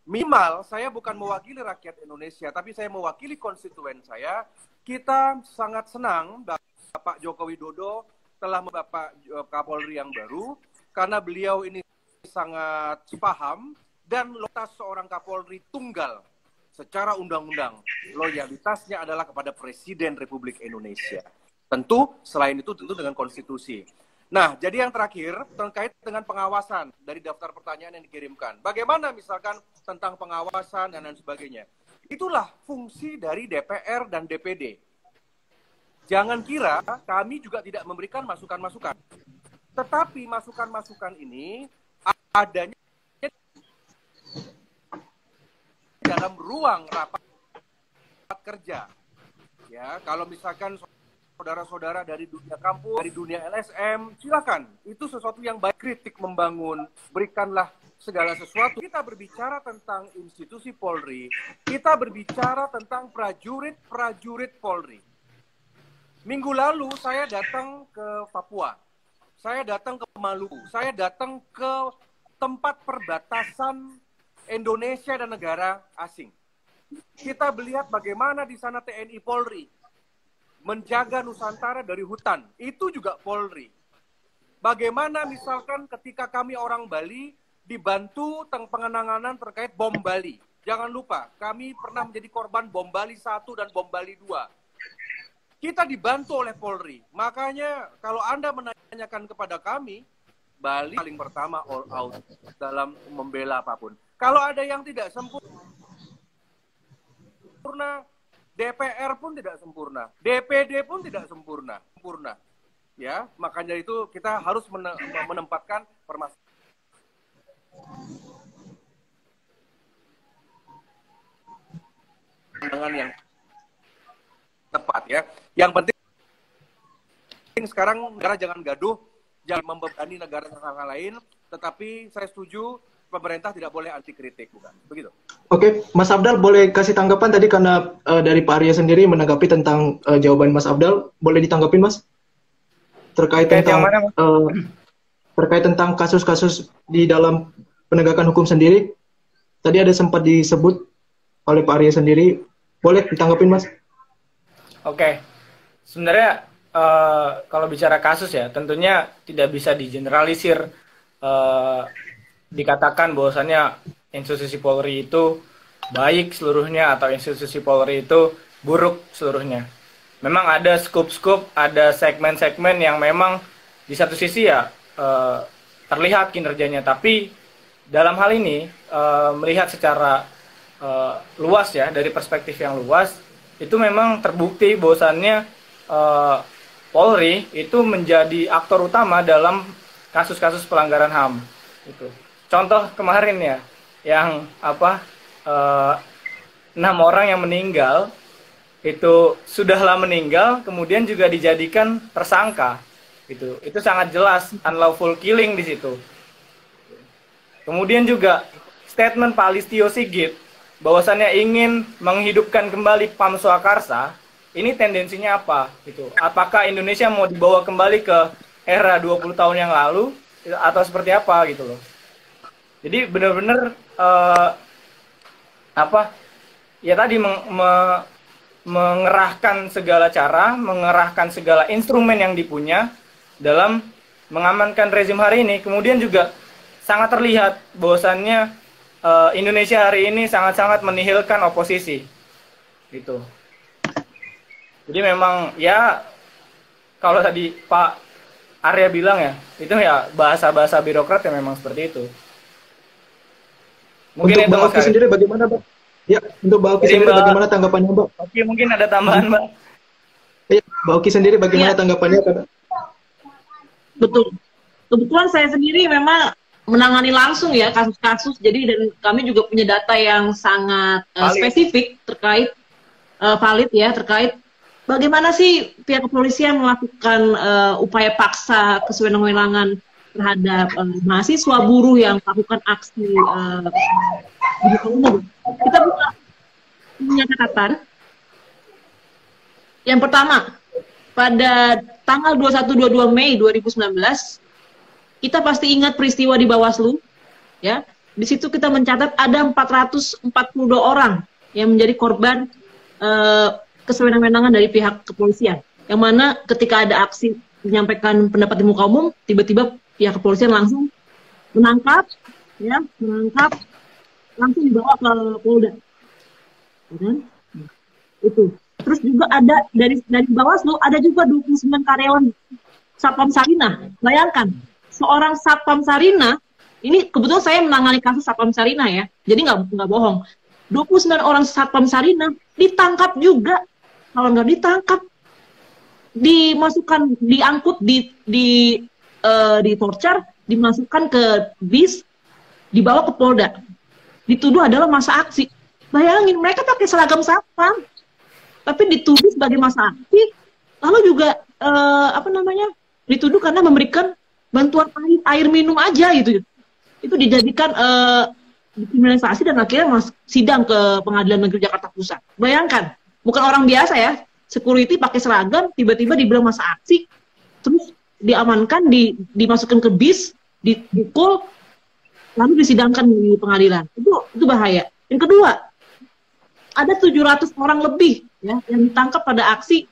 Minimal, saya bukan mewakili rakyat Indonesia, tapi saya mewakili konstituen saya. Kita sangat senang Bapak Joko Widodo telah Bapak Kapolri yang baru, karena beliau ini sangat paham dan loyalitas seorang Kapolri tunggal secara undang-undang. Loyalitasnya adalah kepada Presiden Republik Indonesia. Tentu, selain itu tentu dengan konstitusi. Nah, jadi yang terakhir terkait dengan pengawasan dari daftar pertanyaan yang dikirimkan. Bagaimana misalkan tentang pengawasan dan lain sebagainya. Itulah fungsi dari DPR dan DPD. Jangan kira kami juga tidak memberikan masukan-masukan. Tetapi masukan-masukan ini adanya dalam ruang rapat kerja. Ya, kalau misalkan saudara-saudara dari dunia kampus, dari dunia LSM, silakan. Itu sesuatu yang baik, kritik membangun, berikanlah segala sesuatu. Kita berbicara tentang institusi Polri, kita berbicara tentang prajurit-prajurit Polri. Minggu lalu saya datang ke Papua, saya datang ke Maluku, saya datang ke tempat perbatasan Indonesia dan negara asing. Kita melihat bagaimana di sana TNI Polri menjaga Nusantara dari hutan. Itu juga Polri. Bagaimana misalkan ketika kami orang Bali dibantu pengenanganan terkait bom Bali. Jangan lupa, kami pernah menjadi korban bom Bali 1 dan bom Bali 2. Kita dibantu oleh Polri. Makanya kalau Anda menanyakan kepada kami, Bali paling pertama all out dalam membela apapun. Kalau ada yang tidak sempurna, DPR pun tidak sempurna, DPD pun tidak sempurna. Ya, makanya itu kita harus menempatkan permasalahan. ya. Yang penting sekarang negara jangan gaduh, jangan membebani negara dengan hal lain, tetapi saya setuju pemerintah tidak boleh anti kritik, bukan begitu? Oke, Mas Afdal boleh kasih tanggapan tadi karena dari Pak Arya sendiri menanggapi tentang jawaban Mas Afdal, boleh ditanggapin Mas? Terkait tentang kasus-kasus di dalam penegakan hukum sendiri, tadi ada sempat disebut oleh Pak Arya sendiri, boleh ditanggapin Mas? Oke, sebenarnya kalau bicara kasus ya, tentunya tidak bisa digeneralisir, dikatakan bahwasannya institusi Polri itu baik seluruhnya atau institusi Polri itu buruk seluruhnya. Memang ada skup-skup, ada segmen-segmen yang memang di satu sisi ya terlihat kinerjanya, tapi dalam hal ini melihat secara luas ya, dari perspektif yang luas, itu memang terbukti bahwasannya Polri itu menjadi aktor utama dalam kasus-kasus pelanggaran HAM. Itu. Contoh kemarin ya, yang 6 orang yang meninggal itu sudahlah meninggal, kemudian juga dijadikan tersangka. Itu sangat jelas unlawful killing di situ. Kemudian juga statement Pak Listio Sigit bahwasannya ingin menghidupkan kembali PAM Swakarsa. Ini tendensinya apa? Apakah Indonesia mau dibawa kembali ke era 20 tahun yang lalu atau seperti apa gitu loh. Jadi benar-benar ya tadi mengerahkan segala cara, mengerahkan segala instrumen yang dipunya dalam mengamankan rezim hari ini. Kemudian juga sangat terlihat bahwasannya Indonesia hari ini sangat-sangat menihilkan oposisi. Gitu. Jadi memang ya kalau tadi Pak Arya bilang ya, itu ya bahasa-bahasa birokrat ya memang seperti itu. Mungkin untuk Mbak Oki sendiri bagaimana, Mbak? Ya, untuk Mbak Oki sendiri bagaimana tanggapannya, Mbak? Oke, mungkin ada tambahan, Mbak. Ya, Mbak Oki sendiri bagaimana tanggapannya? Betul. Kebetulan saya sendiri memang menangani langsung ya kasus-kasus, jadi dan kami juga punya data yang sangat spesifik terkait valid ya, terkait bagaimana sih pihak kepolisian melakukan upaya paksa kesewenang-wenangan terhadap mahasiswa buruh yang melakukan aksi kita punya catatan. Yang pertama, pada tanggal 21-22 Mei 2019, kita pasti ingat peristiwa di Bawaslu, ya. Di situ kita mencatat ada 442 orang yang menjadi korban kesewenang-wenangan dari pihak kepolisian. Yang mana ketika ada aksi menyampaikan pendapat di muka umum, tiba-tiba pihak kepolisian langsung menangkap, langsung dibawa ke Polda. Itu. Terus juga ada dari Bawaslu ada juga 29 karyawan Satpam Sarinah. Bayangkan, seorang Satpam Sarinah, ini kebetulan saya menangani kasus Satpam Sarinah ya, jadi nggak bohong. 29 orang Satpam Sarinah ditangkap juga. Kalau nggak ditangkap, dimasukkan, diangkut, di torture, dimasukkan ke bis, dibawa ke Polda. Dituduh adalah masa aksi. Bayangin, mereka pakai seragam satpam, tapi dituduh sebagai masa aksi, lalu juga dituduh karena memberikan bantuan air minum aja gitu. Itu dijadikan dikriminalisasi dan akhirnya sidang ke Pengadilan Negeri Jakarta Pusat. Bayangkan, bukan orang biasa ya, security pakai seragam, tiba-tiba dibilang masa aksi, terus diamankan, dimasukkan ke bis, dipukul, lalu disidangkan di pengadilan. Itu bahaya. Yang kedua, ada 700 orang lebih ya yang ditangkap pada aksi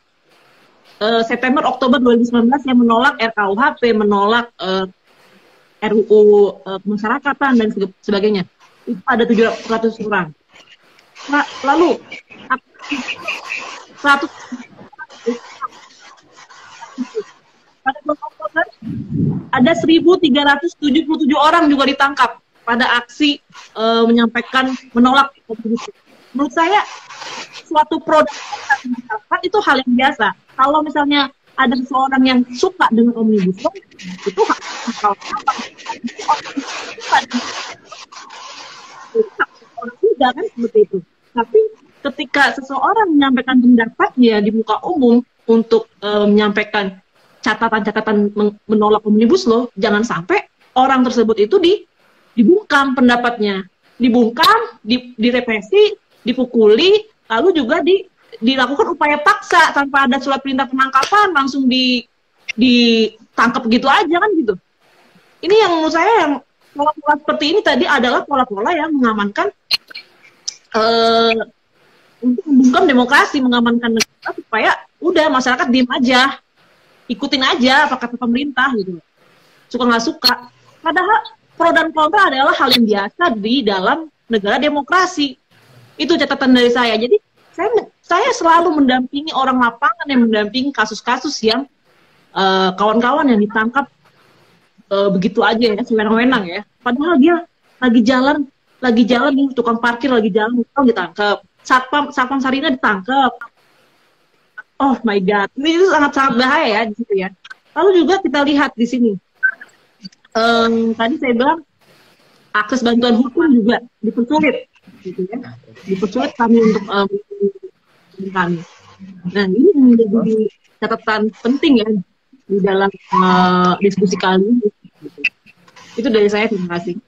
September Oktober 2019 yang menolak RKUHP, menolak RUU Pemasyarakatan dan sebagainya. Itu ada 700 orang. Lalu 100 pada bulan Oktober ada 1.377 orang juga ditangkap pada aksi menyampaikan menolak omnibus. Menurut saya suatu produk masyarakat itu hal yang biasa. Kalau misalnya ada seseorang yang suka dengan omnibus law, itu hak orang juga kan seperti itu. Tapi ketika seseorang menyampaikan pendapatnya di muka umum untuk menyampaikan catatan-catatan menolak Omnibus Law, jangan sampai orang tersebut itu dibungkam pendapatnya, dibungkam, direpresi, dipukuli, lalu juga dilakukan upaya paksa tanpa ada surat perintah penangkapan, langsung ditangkap gitu aja kan gitu. Ini yang menurut saya yang pola-pola seperti ini tadi adalah pola-pola yang mengamankan untuk membungkam demokrasi, mengamankan negara supaya udah masyarakat diem aja, ikutin aja apa kata pemerintah gitu. Suka nggak suka. Padahal pro dan kontra adalah hal yang biasa di dalam negara demokrasi. Itu catatan dari saya. Jadi saya selalu mendampingi orang lapangan yang mendampingi kasus-kasus yang kawan-kawan yang ditangkap begitu aja ya, sewenang-wenang ya. Padahal dia lagi jalan nih, tukang parkir lagi jalan, ditangkap. Satpam Sarina ditangkap. Oh my God, ini sangat-sangat bahaya ya di situ ya. Lalu juga kita lihat di sini, tadi saya bilang akses bantuan hukum juga dipersulit, gitu ya. Dipersulit kami untuk kami. Nah ini menjadi catatan penting ya di dalam diskusi kali ini. Itu dari saya, terima kasih.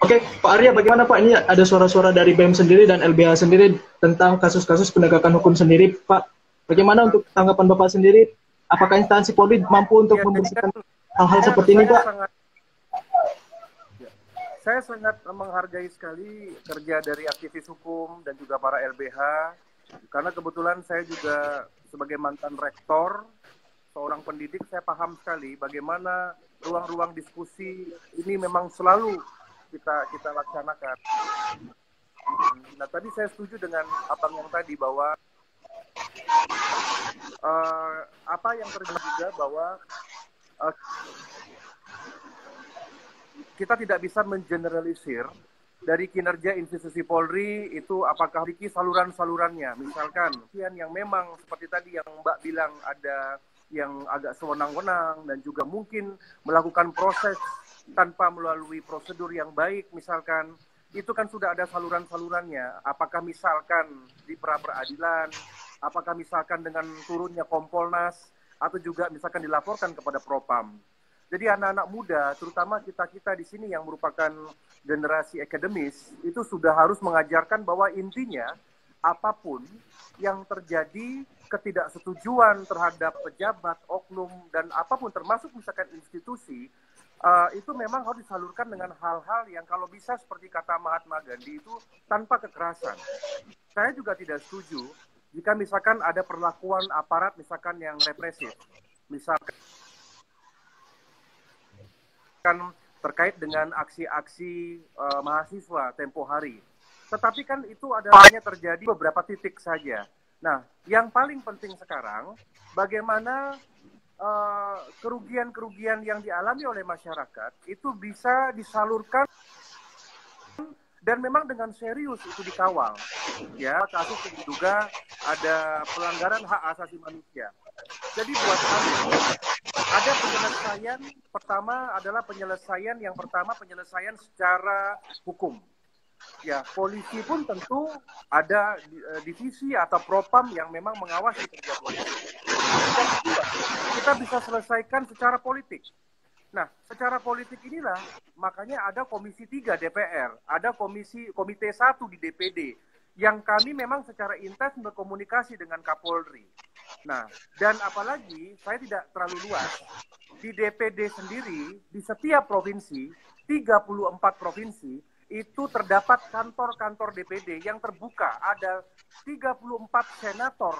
Oke, Pak Arya, bagaimana Pak? Ini ada suara-suara dari BEM sendiri dan LBH sendiri tentang kasus-kasus penegakan hukum sendiri, Pak. Bagaimana untuk tanggapan Bapak sendiri? Apakah instansi Polri mampu untuk membersihkan hal-hal seperti ini, Pak? Saya sangat menghargai sekali kerja dari aktivis hukum dan juga para LBH, karena kebetulan saya juga sebagai mantan rektor, seorang pendidik, saya paham sekali bagaimana ruang-ruang diskusi ini memang selalu kita laksanakan. Nah, tadi saya setuju dengan abang yang tadi bahwa apa yang terjadi juga bahwa kita tidak bisa mengeneralisir dari kinerja institusi Polri itu apakah memiliki saluran-salurannya. Misalkan yang memang seperti tadi yang Mbak bilang ada yang agak sewenang-wenang dan juga mungkin melakukan proses tanpa melalui prosedur yang baik, misalkan itu kan sudah ada saluran-salurannya. Apakah misalkan di pra-peradilan, apakah misalkan dengan turunnya Kompolnas, atau juga misalkan dilaporkan kepada Propam. Jadi anak-anak muda, terutama kita-kita di sini yang merupakan generasi akademis, itu sudah harus mengajarkan bahwa intinya apapun yang terjadi ketidaksetujuan terhadap pejabat, oknum, dan apapun termasuk misalkan institusi, itu memang harus disalurkan dengan hal-hal yang kalau bisa seperti kata Mahatma Gandhi itu tanpa kekerasan. Saya juga tidak setuju jika misalkan ada perlakuan aparat misalkan yang represif. Misalkan terkait dengan aksi-aksi mahasiswa tempo hari. Tetapi kan itu hanya terjadi beberapa titik saja. Nah, yang paling penting sekarang, bagaimana kerugian-kerugian yang dialami oleh masyarakat itu bisa disalurkan dan memang dengan serius itu dikawal. Ya, kasus yang diduga ada pelanggaran hak asasi manusia. Jadi buat kami ada penyelesaian pertama adalah penyelesaian secara hukum. Ya, polisi pun tentu ada divisi atau propam yang memang mengawasi kerja polisi. Dan kedua, kita bisa selesaikan secara politik. Nah, secara politik inilah makanya ada Komisi 3 DPR, ada Komite 1 di DPD, yang kami memang secara intens berkomunikasi dengan Kapolri. Nah, dan apalagi saya tidak terlalu luas, di DPD sendiri, di setiap provinsi, 34 provinsi, itu terdapat kantor-kantor DPD yang terbuka. Ada 34 senator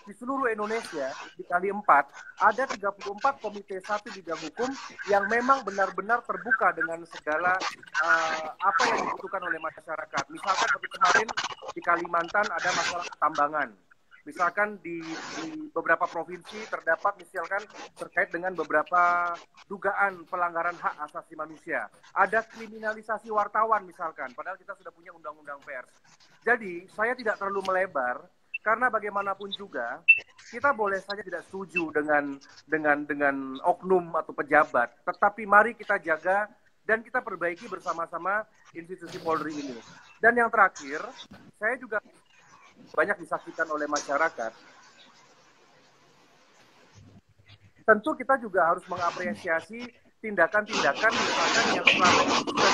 di seluruh Indonesia, dikali 4, ada 34 komite 1 bidang hukum yang memang benar-benar terbuka dengan segala apa yang dibutuhkan oleh masyarakat. Misalkan seperti kemarin di Kalimantan ada masalah tambangan. Misalkan di beberapa provinsi terdapat misalkan terkait dengan beberapa dugaan pelanggaran hak asasi manusia. Ada kriminalisasi wartawan misalkan, padahal kita sudah punya undang-undang pers. Jadi saya tidak terlalu melebar, karena bagaimanapun juga kita boleh saja tidak setuju dengan oknum atau pejabat, tetapi mari kita jaga dan kita perbaiki bersama-sama institusi Polri ini. Dan yang terakhir, saya juga banyak disaksikan oleh masyarakat, tentu kita juga harus mengapresiasi tindakan-tindakan misalkan yang selama ini sudah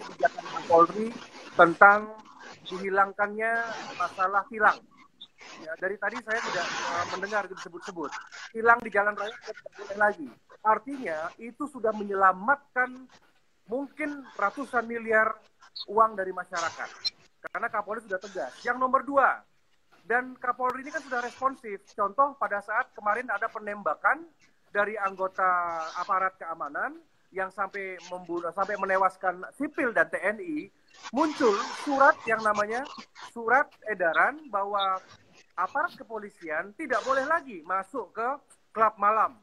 kebijakan Kapolri tentang dihilangkannya masalah tilang. Ya, dari tadi saya tidak mendengar itu disebut-sebut. Tilang di jalan raya tidak boleh lagi. Artinya itu sudah menyelamatkan mungkin ratusan miliar uang dari masyarakat. Karena Kapolri sudah tegas. Yang nomor 2, dan Kapolri ini kan sudah responsif. Contoh pada saat kemarin ada penembakan dari anggota aparat keamanan yang sampai membunuh, sampai menewaskan sipil dan TNI, muncul surat yang namanya surat edaran bahwa aparat kepolisian tidak boleh lagi masuk ke klub malam.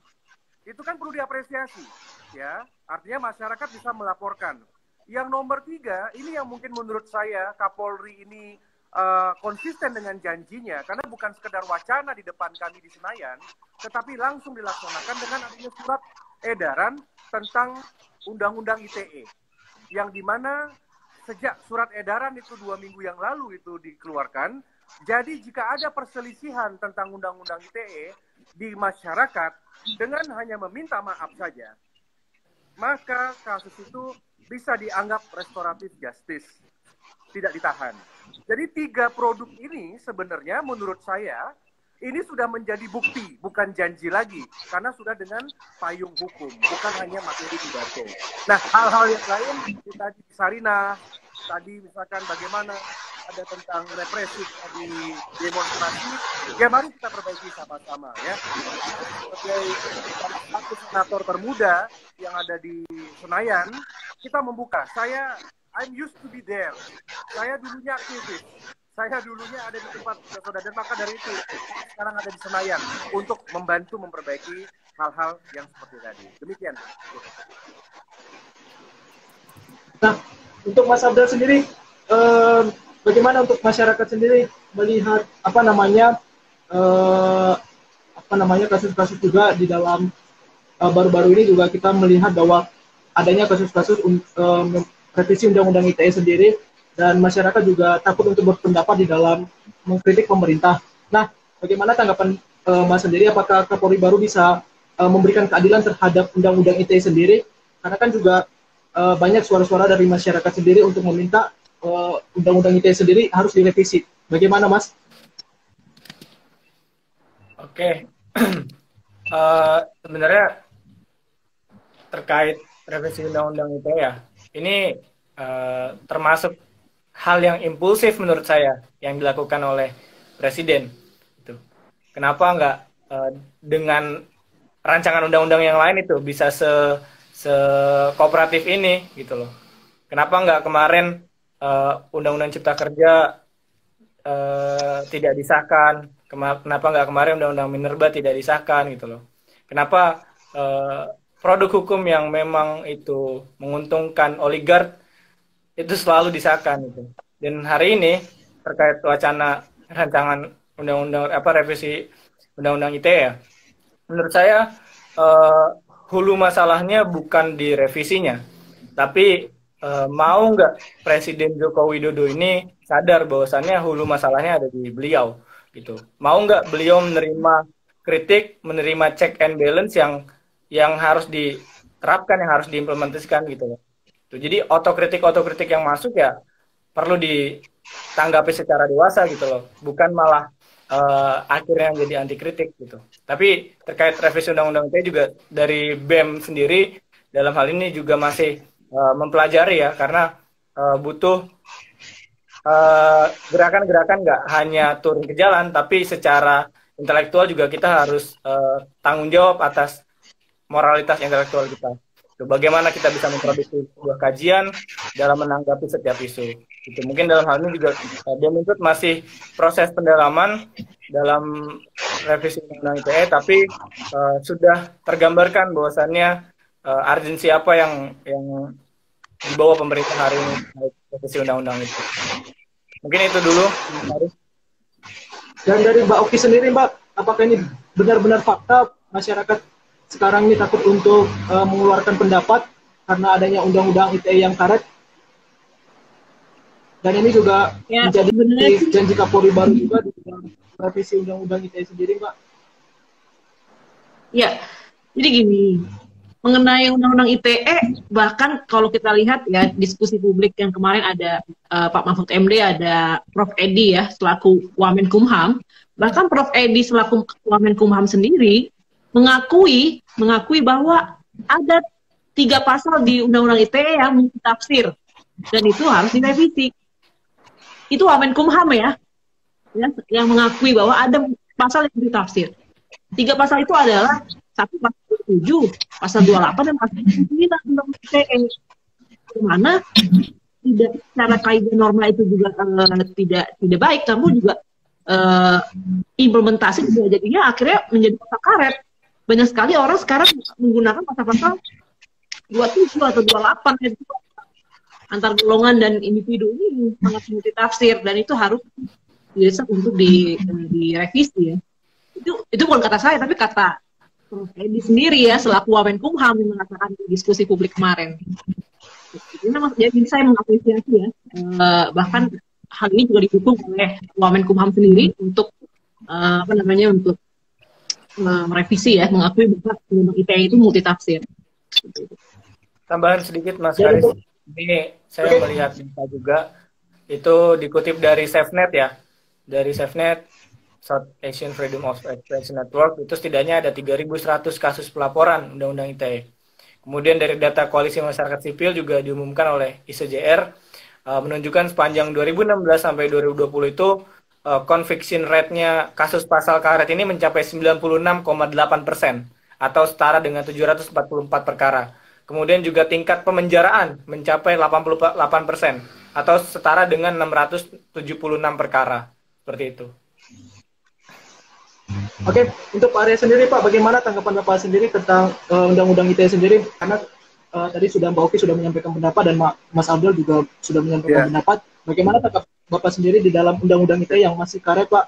Itu kan perlu diapresiasi, ya. Artinya masyarakat bisa melaporkan. Yang nomor 3, ini yang mungkin menurut saya Kapolri ini konsisten dengan janjinya, karena bukan sekedar wacana di depan kami di Senayan, tetapi langsung dilaksanakan dengan adanya surat edaran tentang Undang-Undang ITE, yang dimana sejak surat edaran itu 2 minggu yang lalu itu dikeluarkan, jadi jika ada perselisihan tentang Undang-Undang ITE di masyarakat dengan hanya meminta maaf saja, maka kasus itu bisa dianggap restoratif justice, tidak ditahan. Jadi 3 produk ini sebenarnya menurut saya ini sudah menjadi bukti, bukan janji lagi, karena sudah dengan payung hukum, bukan hanya materi pidato. Nah, hal-hal yang lain tadi Sarina, tadi misalkan bagaimana ada tentang represi di demonstrasi, ya mari kita perbaiki sama-sama ya. Sebagai satu senator termuda yang ada di Senayan, kita membuka. I'm used to be there. Saya dulunya aktivis. Saya dulunya ada di tempat saudara, dan maka dari itu sekarang ada di Senayan untuk membantu memperbaiki hal-hal yang seperti tadi. Demikian. Nah, untuk Mas Abdal sendiri, bagaimana untuk masyarakat sendiri melihat kasus-kasus juga di dalam baru-baru ini juga kita melihat bahwa adanya kasus-kasus revisi Undang-Undang ITE sendiri, dan masyarakat juga takut untuk berpendapat di dalam mengkritik pemerintah. Nah, bagaimana tanggapan Mas sendiri? Apakah Kapolri baru bisa memberikan keadilan terhadap Undang-Undang ITE sendiri? Karena kan juga banyak suara-suara dari masyarakat sendiri untuk meminta Undang-Undang ITE sendiri harus direvisi. Bagaimana, Mas? Oke. Sebenarnya terkait revisi Undang-Undang ITE ya, ini termasuk hal yang impulsif menurut saya yang dilakukan oleh Presiden. Gitu. Kenapa nggak dengan rancangan undang-undang yang lain itu bisa kooperatif ini gitu loh? Kenapa nggak kemarin Undang-Undang Cipta Kerja tidak disahkan? Kenapa nggak kemarin Undang-Undang Minerba tidak disahkan gitu loh? Kenapa produk hukum yang memang itu menguntungkan oligark itu selalu disahkan gitu. Dan hari ini terkait wacana rancangan undang-undang revisi undang-undang ITE ya, menurut saya hulu masalahnya bukan di revisinya, tapi mau nggak Presiden Joko Widodo ini sadar bahwasannya hulu masalahnya ada di beliau gitu. Mau nggak beliau menerima kritik, menerima check and balance yang harus diterapkan, yang harus diimplementasikan gitu loh. Jadi otokritik yang masuk ya perlu ditanggapi secara dewasa gitu loh, bukan malah akhirnya jadi anti kritik gitu. Tapi terkait revisi undang-undang ITE juga dari BEM sendiri dalam hal ini juga masih mempelajari ya, karena butuh gerakan-gerakan nggak hanya turun ke jalan, tapi secara intelektual juga kita harus tanggung jawab atas moralitas intelektual kita. Bagaimana kita bisa memproduksi sebuah kajian dalam menanggapi setiap isu. Itu mungkin dalam hal ini juga Demintut masih proses pendalaman dalam revisi undang-undang ITE, tapi sudah tergambarkan bahwasannya urgensi apa yang dibawa pemerintah hari ini revisi undang-undang itu. Mungkin itu dulu. Dan dari Mbak Oki sendiri, Mbak, apakah ini benar-benar fakta masyarakat sekarang ini takut untuk mengeluarkan pendapat karena adanya undang-undang ITE yang karet? Dan ini juga Ya, menjadi sebenarnya janji Kapolri baru juga di dalam revisi Undang-Undang ITE sendiri, Mbak. ya. Jadi gini, mengenai Undang-Undang ITE, bahkan kalau kita lihat ya diskusi publik yang kemarin ada Pak Mahfud MD, ada Prof Edi ya selaku Wamenkumham, bahkan Prof Edi selaku Wamenkumham sendiri mengakui bahwa ada 3 pasal di Undang-Undang ITE yang multitafsir dan itu harus direvisi. Itu Wamenkumham ya, yang mengakui bahwa ada pasal yang ditafsir. 3 pasal itu adalah satu pasal 7, pasal 28 dan pasal 29 Undang-Undang ITE. Di mana tidak secara kaidah norma itu juga tidak baik, namun juga implementasi juga jadinya akhirnya menjadi pasal karet. Banyak sekali orang sekarang menggunakan pasal-pasal 27 atau 28 itu antar golongan dan individu ini sangat multitafsir dan itu harus didesak untuk direvisi ya. Itu bukan kata saya tapi kata Prof Edi sendiri ya selaku Wamenkumham yang mengatakan di diskusi publik kemarin. Jadi saya mengapresiasi ya. Bahkan hal ini juga didukung oleh Wamenkumham sendiri untuk untuk merevisi ya, mengakui bahwa Undang-Undang ITE itu multitafsir. Tambahan sedikit Mas Haris, ini saya melihat data juga itu dikutip dari SafeNet ya, dari SafeNet South Asian Freedom of Expression Network itu setidaknya ada 3.100 kasus pelaporan Undang-Undang ITE. Kemudian dari data Koalisi Masyarakat Sipil juga diumumkan oleh ICJR menunjukkan sepanjang 2016 sampai 2020 itu conviction rate-nya kasus pasal karet ini mencapai 96,8% atau setara dengan 744 perkara. Kemudian juga tingkat pemenjaraan mencapai 88% atau setara dengan 676 perkara. Seperti itu. Oke, untuk Pak Arya sendiri Pak, bagaimana tanggapan Bapak sendiri tentang Undang-Undang ITE sendiri? Karena tadi Mbak Oki sudah menyampaikan pendapat dan Mas Abdul juga sudah menyampaikan pendapat. Bagaimana tanggapan Bapak sendiri di dalam Undang-Undang ITE yang masih karet Pak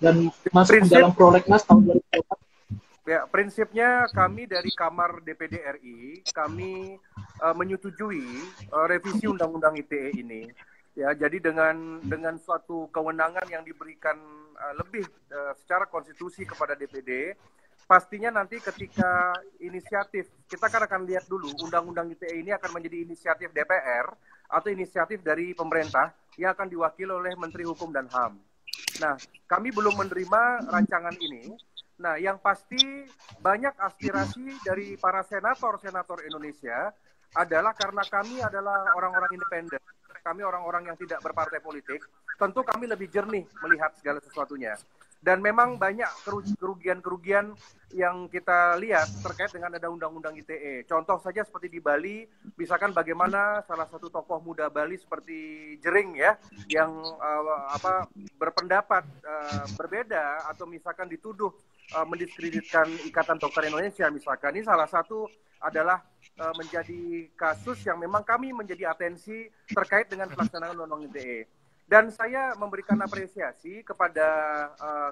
dan masuk ke dalam prolegnas tahun 2004? Ya, prinsipnya kami dari Kamar DPD RI, kami menyetujui revisi Undang-Undang ITE ini. Ya, jadi dengan suatu kewenangan yang diberikan lebih secara konstitusi kepada DPD, pastinya nanti ketika inisiatif, kita kan akan lihat dulu Undang-Undang ITE ini akan menjadi inisiatif DPR atau inisiatif dari pemerintah yang akan diwakili oleh Menteri Hukum dan HAM. Nah, kami belum menerima rancangan ini. Nah, yang pasti banyak aspirasi dari para senator-senator Indonesia adalah karena kami adalah orang-orang independen, kami orang-orang yang tidak berpartai politik, tentu kami lebih jernih melihat segala sesuatunya. Dan memang banyak kerugian-kerugian yang kita lihat terkait dengan ada Undang-Undang ITE. Contoh saja seperti di Bali, misalkan bagaimana salah satu tokoh muda Bali seperti Jering ya, yang berpendapat berbeda atau misalkan dituduh mendiskreditkan Ikatan Dokter Indonesia misalkan. Ini salah satu adalah menjadi kasus yang memang kami menjadi atensi terkait dengan pelaksanaan Undang-Undang ITE. Dan saya memberikan apresiasi kepada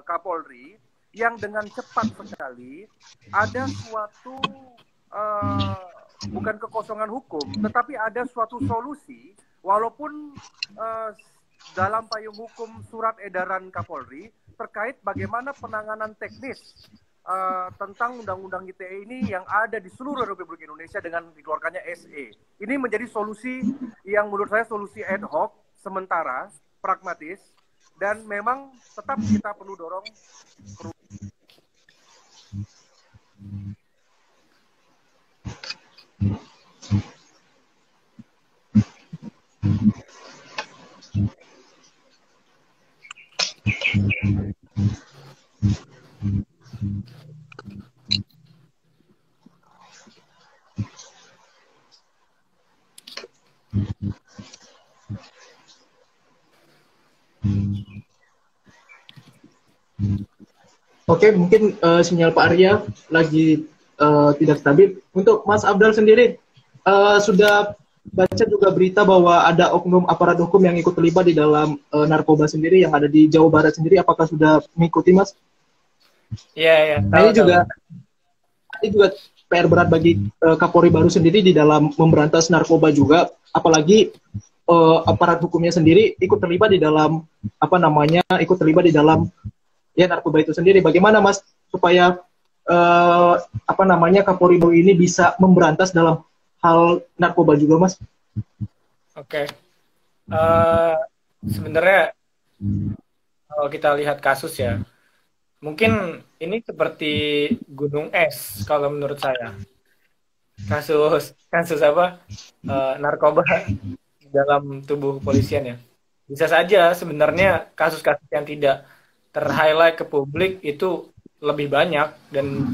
Kapolri yang dengan cepat sekali ada suatu bukan kekosongan hukum, tetapi ada suatu solusi walaupun dalam payung hukum surat edaran Kapolri terkait bagaimana penanganan teknis tentang Undang-Undang ITE ini yang ada di seluruh Republik Indonesia dengan dikeluarkannya SE. Ini menjadi solusi yang menurut saya solusi ad hoc, sementara, pragmatis, dan memang tetap kita perlu dorong. Oke, mungkin sinyal Pak Arya lagi tidak stabil. Untuk Mas Abdul sendiri, sudah baca juga berita bahwa ada oknum aparat hukum yang ikut terlibat di dalam narkoba sendiri yang ada di Jawa Barat sendiri. Apakah sudah mengikuti, Mas? Iya. Nah, ini juga PR berat bagi Kapolri baru sendiri di dalam memberantas narkoba juga. Apalagi aparat hukumnya sendiri ikut terlibat di dalam ikut terlibat di dalam ya narkoba itu sendiri. Bagaimana Mas supaya Kapolri baru ini bisa memberantas dalam hal narkoba juga, Mas? Oke. Sebenarnya kalau kita lihat kasus ya, mungkin ini seperti gunung es kalau menurut saya. Kasus apa? Narkoba di dalam tubuh kepolisian ya. Bisa saja sebenarnya kasus-kasus yang tidak ter-highlight ke publik itu lebih banyak dan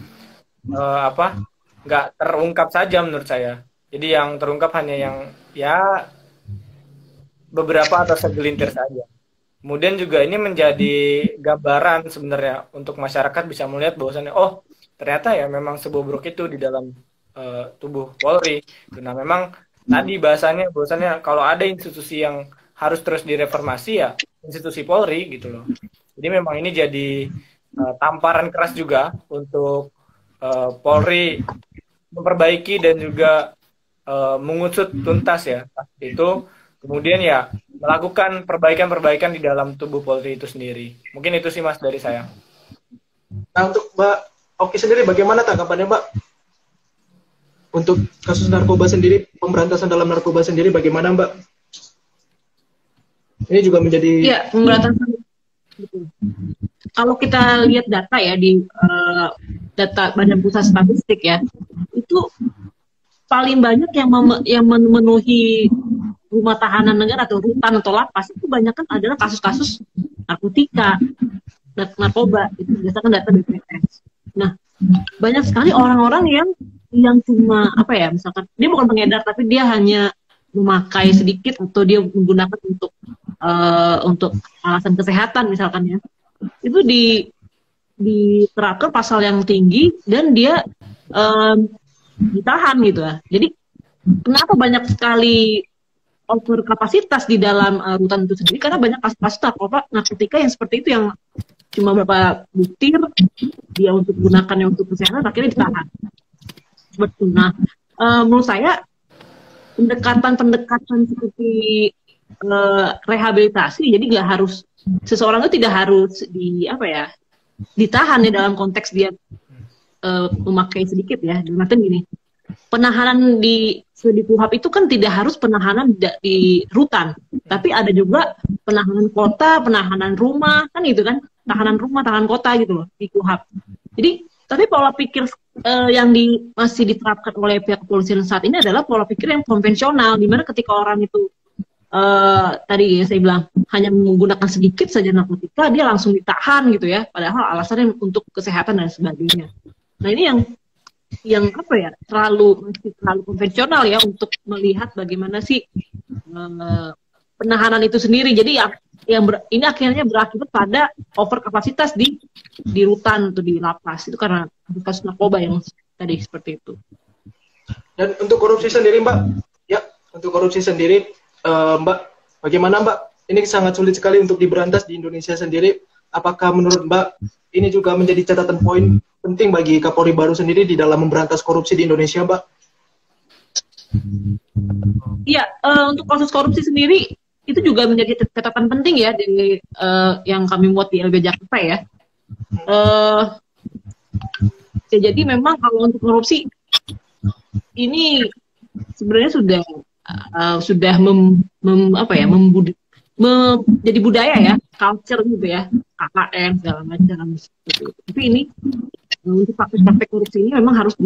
nggak terungkap saja menurut saya. Jadi yang terungkap hanya yang ya beberapa atau segelintir saja. Kemudian juga ini menjadi gambaran sebenarnya untuk masyarakat bisa melihat bahwasannya oh ternyata ya memang sebobrok itu di dalam tubuh Polri. Nah memang tadi bahwasannya kalau ada institusi yang harus terus direformasi ya institusi Polri gitu loh. Jadi memang ini jadi tamparan keras juga untuk Polri memperbaiki dan juga mengusut tuntas ya itu. Kemudian ya melakukan perbaikan-perbaikan di dalam tubuh Polri itu sendiri. Mungkin itu sih Mas dari saya. Nah untuk Mbak Oki sendiri bagaimana tanggapannya Mbak? Untuk kasus narkoba sendiri, pemberantasan dalam narkoba sendiri bagaimana Mbak? Ini juga menjadi... Ya, pemberantasan. Kalau kita lihat data ya di data Badan Pusat Statistik ya, itu paling banyak yang memenuhi rumah tahanan negara atau rutan atau lapas itu banyak kan adalah kasus-kasus narkotika, narkoba itu berdasarkan data BPS. Nah, banyak sekali orang-orang yang cuma misalkan dia bukan pengedar tapi dia hanya memakai sedikit atau dia menggunakan untuk alasan kesehatan misalkan ya. Itu diterapkan pasal yang tinggi dan dia ditahan gitu ya. Jadi kenapa banyak sekali over kapasitas di dalam rutan itu sendiri karena banyak kasus narkotika yang seperti itu yang cuma beberapa butir dia untuk gunakannya untuk kesehatan akhirnya ditahan. Betul. Nah, menurut saya pendekatan seperti rehabilitasi jadi nggak harus seseorang itu tidak harus ditahan ya dalam konteks dia memakai sedikit ya. Dalam gini, penahanan di KUHP itu kan tidak harus penahanan di rutan, tapi ada juga penahanan kota, penahanan rumah, kan gitu kan, tahanan rumah, tahanan kota gitu loh di KUHP. Jadi, tapi pola pikir yang masih diterapkan oleh pihak kepolisian saat ini adalah pola pikir yang konvensional, di mana ketika orang itu tadi saya bilang hanya menggunakan sedikit saja narkotika, dia langsung ditahan gitu ya, padahal alasannya untuk kesehatan dan sebagainya. Nah ini yang terlalu konvensional ya untuk melihat bagaimana sih penahanan itu sendiri. Jadi ini akhirnya berakibat pada over kapasitas di rutan atau di lapas itu karena kasus narkoba yang tadi seperti itu. Dan untuk korupsi sendiri Mbak, Mbak, bagaimana Mbak? Ini sangat sulit sekali untuk diberantas di Indonesia sendiri. Apakah menurut Mbak ini juga menjadi catatan poin penting bagi Kapolri baru sendiri di dalam memberantas korupsi di Indonesia, Mbak? Iya, untuk kasus korupsi sendiri itu juga menjadi catatan penting ya di yang kami buat di LB Jakarta ya. Jadi memang kalau untuk korupsi ini sebenarnya sudah jadi budaya ya, culture gitu ya, KKN segala macam gitu. Tapi ini untuk praktek korupsi ini memang harus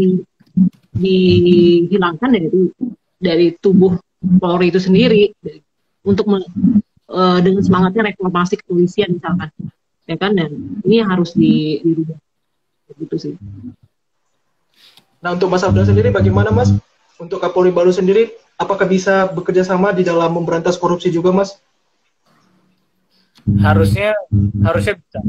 dihilangkan dari tubuh Polri itu sendiri untuk dengan semangatnya reformasi kepolisian misalkan, ya kan, dan ini harus dirubah gitu sih. Nah untuk Mas Abdul sendiri bagaimana Mas? Untuk Kapolri baru sendiri, apakah bisa bekerja sama di dalam memberantas korupsi juga Mas? Harusnya bisa,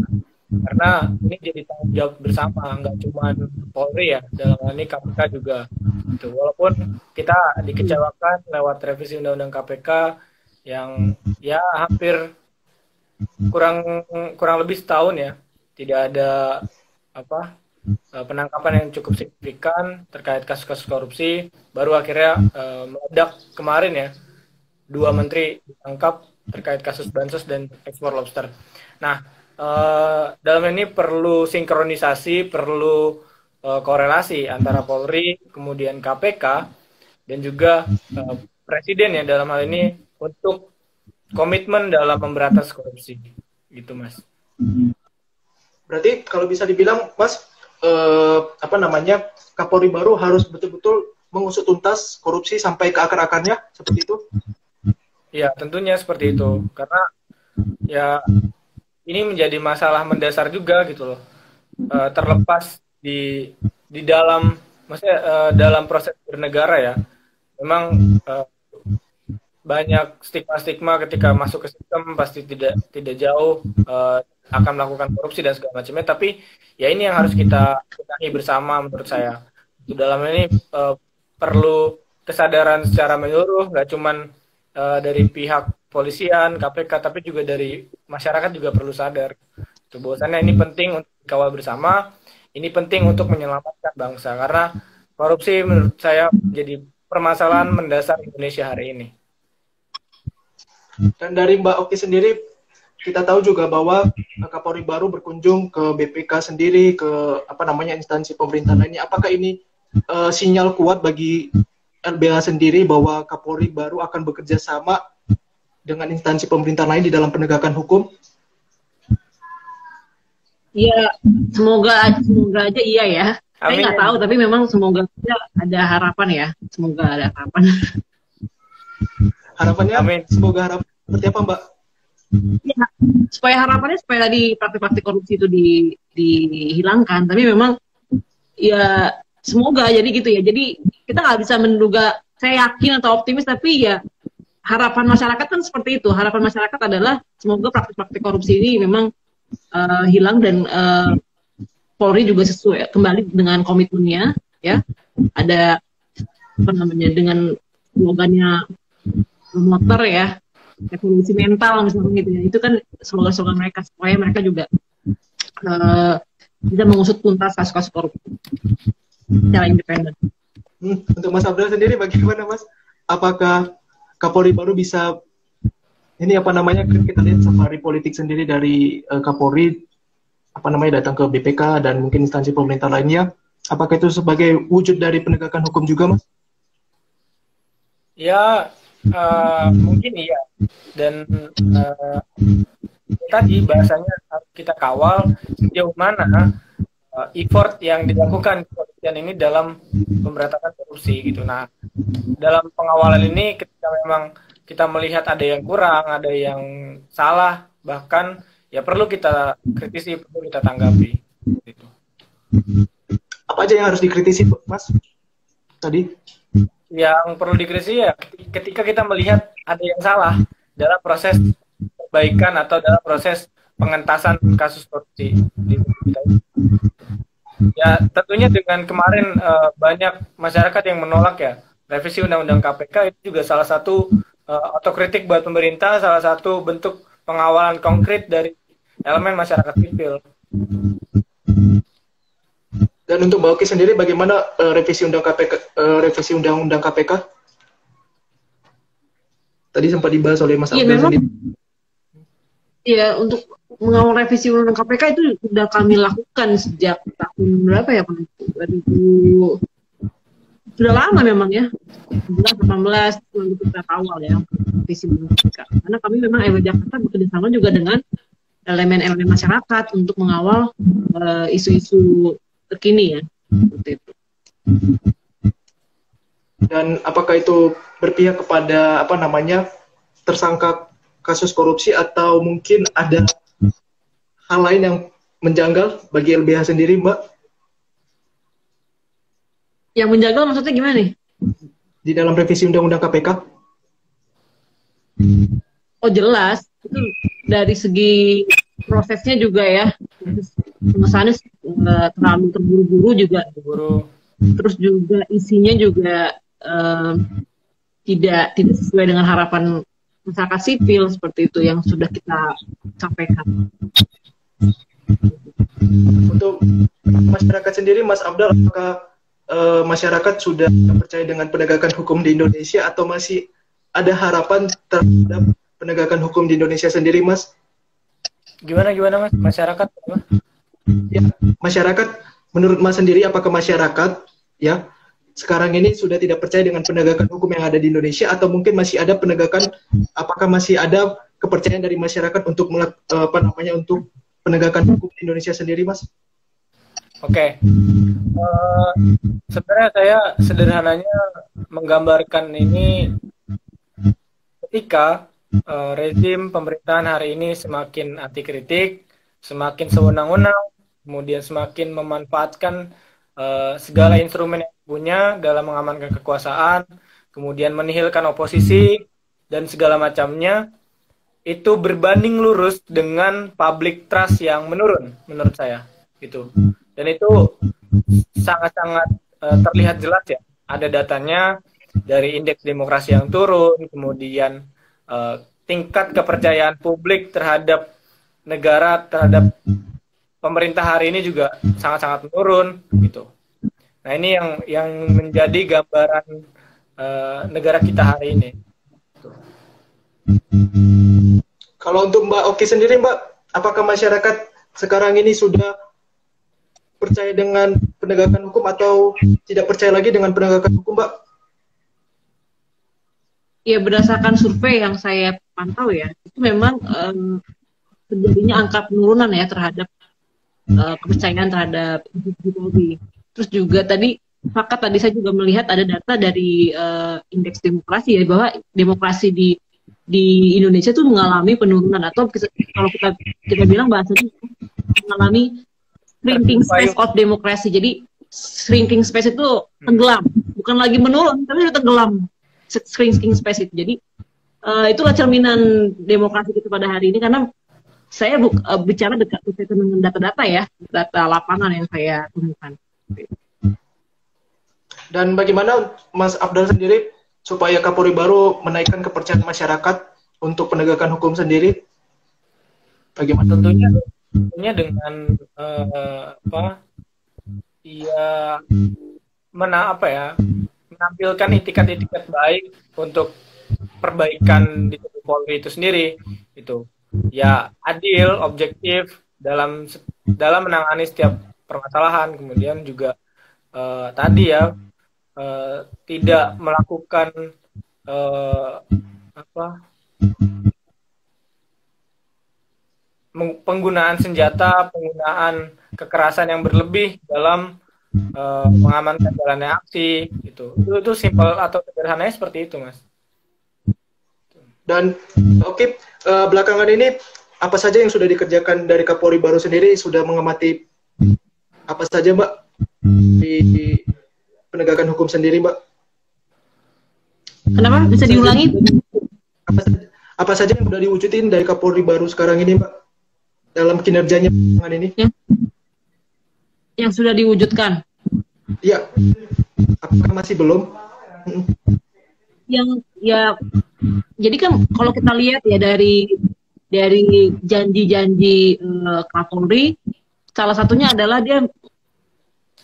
karena ini jadi tanggung jawab bersama, nggak cuma Polri ya, dalam hal ini KPK juga gitu. Walaupun kita dikecewakan lewat revisi undang-undang KPK yang ya hampir kurang lebih setahun ya tidak ada penangkapan yang cukup signifikan terkait kasus-kasus korupsi, baru akhirnya meledak kemarin ya 2 menteri ditangkap terkait kasus bansos dan ekspor lobster. Nah, dalam ini perlu sinkronisasi, perlu korelasi antara Polri, kemudian KPK, dan juga Presiden ya dalam hal ini untuk komitmen dalam memberantas korupsi, gitu Mas. Berarti kalau bisa dibilang, Mas, Kapolri baru harus betul-betul mengusut tuntas korupsi sampai ke akar-akarnya, seperti itu? Ya, tentunya seperti itu. Karena ya ini menjadi masalah mendasar juga gitu loh. Terlepas di dalam, maksudnya dalam proses bernegara ya, memang banyak stigma-stigma ketika masuk ke sistem pasti tidak jauh akan melakukan korupsi dan segala macamnya. Tapi ya ini yang harus kita benahi bersama menurut saya. Di dalam ini perlu kesadaran secara menyeluruh, nggak cuman dari pihak polisian, KPK, tapi juga dari masyarakat juga perlu sadar. Bahwasannya ini penting untuk dikawal bersama, ini penting untuk menyelamatkan bangsa. Karena korupsi menurut saya menjadi permasalahan mendasar Indonesia hari ini. Dan dari Mbak Oki sendiri, kita tahu juga bahwa Kapolri baru berkunjung ke BPK sendiri, ke instansi pemerintah lainnya. Apakah ini sinyal kuat bagi LBH sendiri bahwa Kapolri baru akan bekerja sama dengan instansi pemerintah lain di dalam penegakan hukum? Ya, semoga aja iya ya. Saya nggak tahu, tapi memang semoga ada harapan ya. Semoga ada harapan. Harapannya, Amin. Semoga harapan seperti apa, Mbak? Ya, supaya harapannya supaya tadi praktik-praktik korupsi itu dihilangkan. Tapi memang ya semoga jadi gitu ya. Jadi kita nggak bisa menduga, saya yakin atau optimis, tapi ya harapan masyarakat kan seperti itu. Harapan masyarakat adalah semoga praktik-praktik korupsi ini memang hilang dan Polri juga sesuai kembali dengan komitmennya, ya. Ada dengan slogannya motor ya, revolusi mental misalnya gitu ya. Itu kan slogan-slogan mereka supaya mereka juga bisa mengusut tuntas kasus-kasus korupsi secara independen. Untuk Mas Abdul sendiri bagaimana, Mas? Apakah Kapolri baru bisa kita lihat safari politik sendiri dari Kapolri datang ke BPK dan mungkin instansi pemerintah lainnya. Apakah itu sebagai wujud dari penegakan hukum juga, Mas? Ya, mungkin iya. Dan tadi bahasanya harus kita kawal sejauh mana effort yang dilakukan kepolisian ini dalam pemberantasan korupsi gitu. Nah, dalam pengawalan ini ketika memang kita melihat ada yang kurang, ada yang salah, bahkan ya perlu kita kritisi, perlu kita tanggapi. Gitu. Apa aja yang harus dikritisi, Mas? Tadi? Yang perlu dikritisi ya ketika kita melihat ada yang salah dalam proses perbaikan atau dalam proses pengentasan kasus korupsi. Ya tentunya dengan kemarin banyak masyarakat yang menolak ya revisi Undang-Undang KPK, itu juga salah satu otokritik buat pemerintah, salah satu bentuk pengawalan konkret dari elemen masyarakat sipil. Dan untuk Mbak Oki sendiri bagaimana revisi Undang-Undang KPK? Tadi sempat dibahas oleh Mas Abdul sendiri. Iya, untuk mengawal revisi Undang-Undang KPK itu sudah kami lakukan sejak tahun berapa ya, Pak? 2000. Sudah lama memang ya, 2018 itu kita awal ya revisi Undang-Undang KPK. Karena kami memang LBH Jakarta bekerja sama juga dengan elemen-elemen masyarakat untuk mengawal isu-isu terkini ya, seperti itu. Dan apakah itu berpihak kepada tersangka kasus korupsi atau mungkin ada hal lain yang menjanggal bagi LBH sendiri, Mbak? Yang menjanggal maksudnya gimana nih? Di dalam revisi Undang-Undang KPK? Oh jelas, itu dari segi prosesnya juga ya, pengesahannya terlalu terburu-buru juga. Terus juga isinya juga tidak sesuai dengan harapan masyarakat sipil seperti itu yang sudah kita sampaikan. Untuk masyarakat sendiri, Mas Abdul, apakah masyarakat sudah percaya dengan penegakan hukum di Indonesia atau masih ada harapan terhadap penegakan hukum di Indonesia sendiri, Mas? Gimana Mas? Masyarakat apa? Ya, masyarakat, menurut Mas sendiri, apakah masyarakat ya sekarang ini sudah tidak percaya dengan penegakan hukum yang ada di Indonesia, atau mungkin masih ada penegakan, apakah masih ada kepercayaan dari masyarakat untuk untuk penegakan hukum di Indonesia sendiri, Mas? Oke. Sebenarnya saya sederhananya menggambarkan ini ketika rezim pemerintahan hari ini semakin anti kritik, semakin sewenang-wenang, kemudian semakin memanfaatkan segala instrumen yang punya dalam mengamankan kekuasaan, kemudian menihilkan oposisi dan segala macamnya, itu berbanding lurus dengan public trust yang menurun menurut saya gitu. Dan itu sangat-sangat terlihat jelas ya. Ada datanya dari indeks demokrasi yang turun, kemudian tingkat kepercayaan publik terhadap negara, terhadap pemerintah hari ini juga sangat-sangat menurun gitu. Nah, ini yang menjadi gambaran negara kita hari ini. Kalau untuk Mbak Oki sendiri, Mbak, apakah masyarakat sekarang ini sudah percaya dengan penegakan hukum atau tidak percaya lagi dengan penegakan hukum, Mbak? Ya, berdasarkan survei yang saya pantau ya, itu memang terjadinya angka penurunan ya terhadap kepercayaan terhadap institusi Polri. Terus juga tadi saya juga melihat ada data dari indeks demokrasi ya, bahwa demokrasi di Indonesia tuh mengalami penurunan, atau kalau kita bilang bahasanya mengalami shrinking space of demokrasi. Jadi shrinking space itu tenggelam, bukan lagi menurun tapi sudah tenggelam, shrinking space itu. Jadi itulah cerminan demokrasi kita pada hari ini, karena saya bicara dengan data-data ya, data lapangan yang saya temukan. Dan bagaimana Mas Afdal sendiri supaya Kapolri baru menaikkan kepercayaan masyarakat untuk penegakan hukum sendiri? Bagaimana? Tentunya dengan menampilkan itikat-itikat baik untuk perbaikan di tubuh Polri itu sendiri, itu ya adil, objektif dalam menangani setiap permasalahan, kemudian juga tidak melakukan penggunaan senjata, penggunaan kekerasan yang berlebih dalam mengamankan jalannya aksi, gitu. Itu simpel atau sederhananya seperti itu, Mas. Dan oke, belakangan ini apa saja yang sudah dikerjakan dari Kapolri baru sendiri? Sudah mengamati apa saja, Mbak, di penegakan hukum sendiri, Mbak? Kenapa? Bisa diulangi? Apa saja yang sudah diwujudin dari Kapolri baru sekarang ini, Mbak, dalam kinerjanya belakangan ini? Yang sudah diwujudkan? Iya. Apakah masih belum? Jadi kan kalau kita lihat ya dari janji-janji Kapolri, salah satunya adalah dia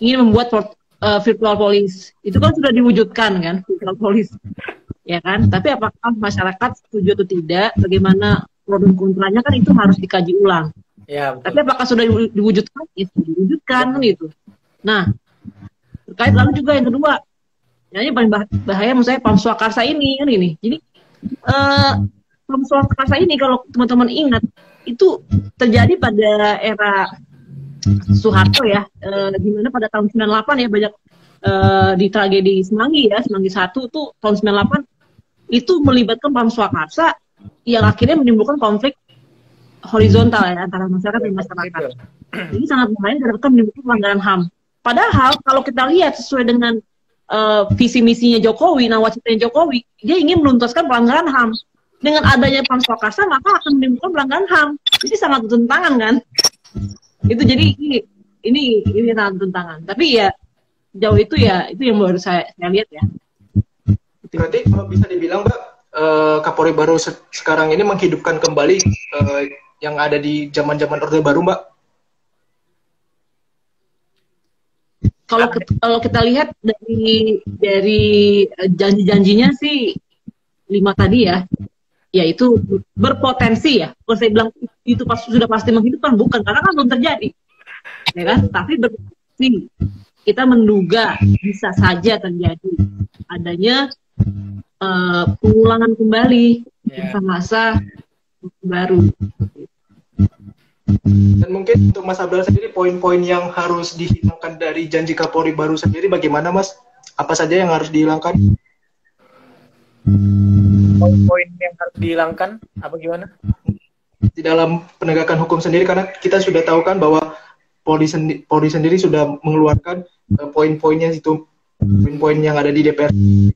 ingin membuat virtual police. Itu kan sudah diwujudkan kan, virtual police, ya kan? Tapi apakah masyarakat setuju atau tidak? Bagaimana pro dan kontranya kan itu harus dikaji ulang. Ya, betul. Tapi apakah sudah diwujudkan? Ya, sudah diwujudkan kan itu. Nah, terkait lalu juga yang kedua, yang paling bahaya menurut saya Pam Swakarsa ini kan ini. Jadi Pam Swakarsa ini kalau teman-teman ingat itu terjadi pada era Soeharto ya, di mana pada tahun 98 ya banyak di tragedi Semanggi ya, Semanggi 1 tuh tahun 98 itu melibatkan Pam Swakarsa yang akhirnya menimbulkan konflik horizontal ya antara masyarakat dan masyarakat. Ini sangat bahaya dan akan menimbulkan pelanggaran HAM. Padahal kalau kita lihat sesuai dengan visi misinya Jokowi, nawacitanya Jokowi, dia ingin menuntaskan pelanggaran HAM. Dengan adanya Pam Swakarsa maka akan menimbulkan pelanggaran HAM. Jadi sangat bertentangan kan? Itu jadi ini sangat bertentangan. Tapi ya jauh itu ya itu yang baru saya lihat ya. Berarti kalau bisa dibilang, Mbak, Kapolri baru sekarang ini menghidupkan kembali yang ada di zaman-zaman Orde Baru, Mbak. Kalau kita lihat dari janji-janjinya sih tadi ya, yaitu berpotensi ya. Kalau saya bilang itu sudah pasti menghidupkan, bukan, karena kan belum terjadi, ya kan? Tapi berpotensi, kita menduga bisa saja terjadi adanya pengulangan kembali masa-masa baru. Dan mungkin untuk Mas Abdal sendiri, poin-poin yang harus dihilangkan dari janji Kapolri baru sendiri bagaimana, Mas? Apa saja yang harus dihilangkan? Poin-poin yang harus dihilangkan apa gimana? Di dalam penegakan hukum sendiri, karena kita sudah tahu kan bahwa Polri sendiri sudah mengeluarkan poin-poinnya itu, poin-poin yang ada di DPR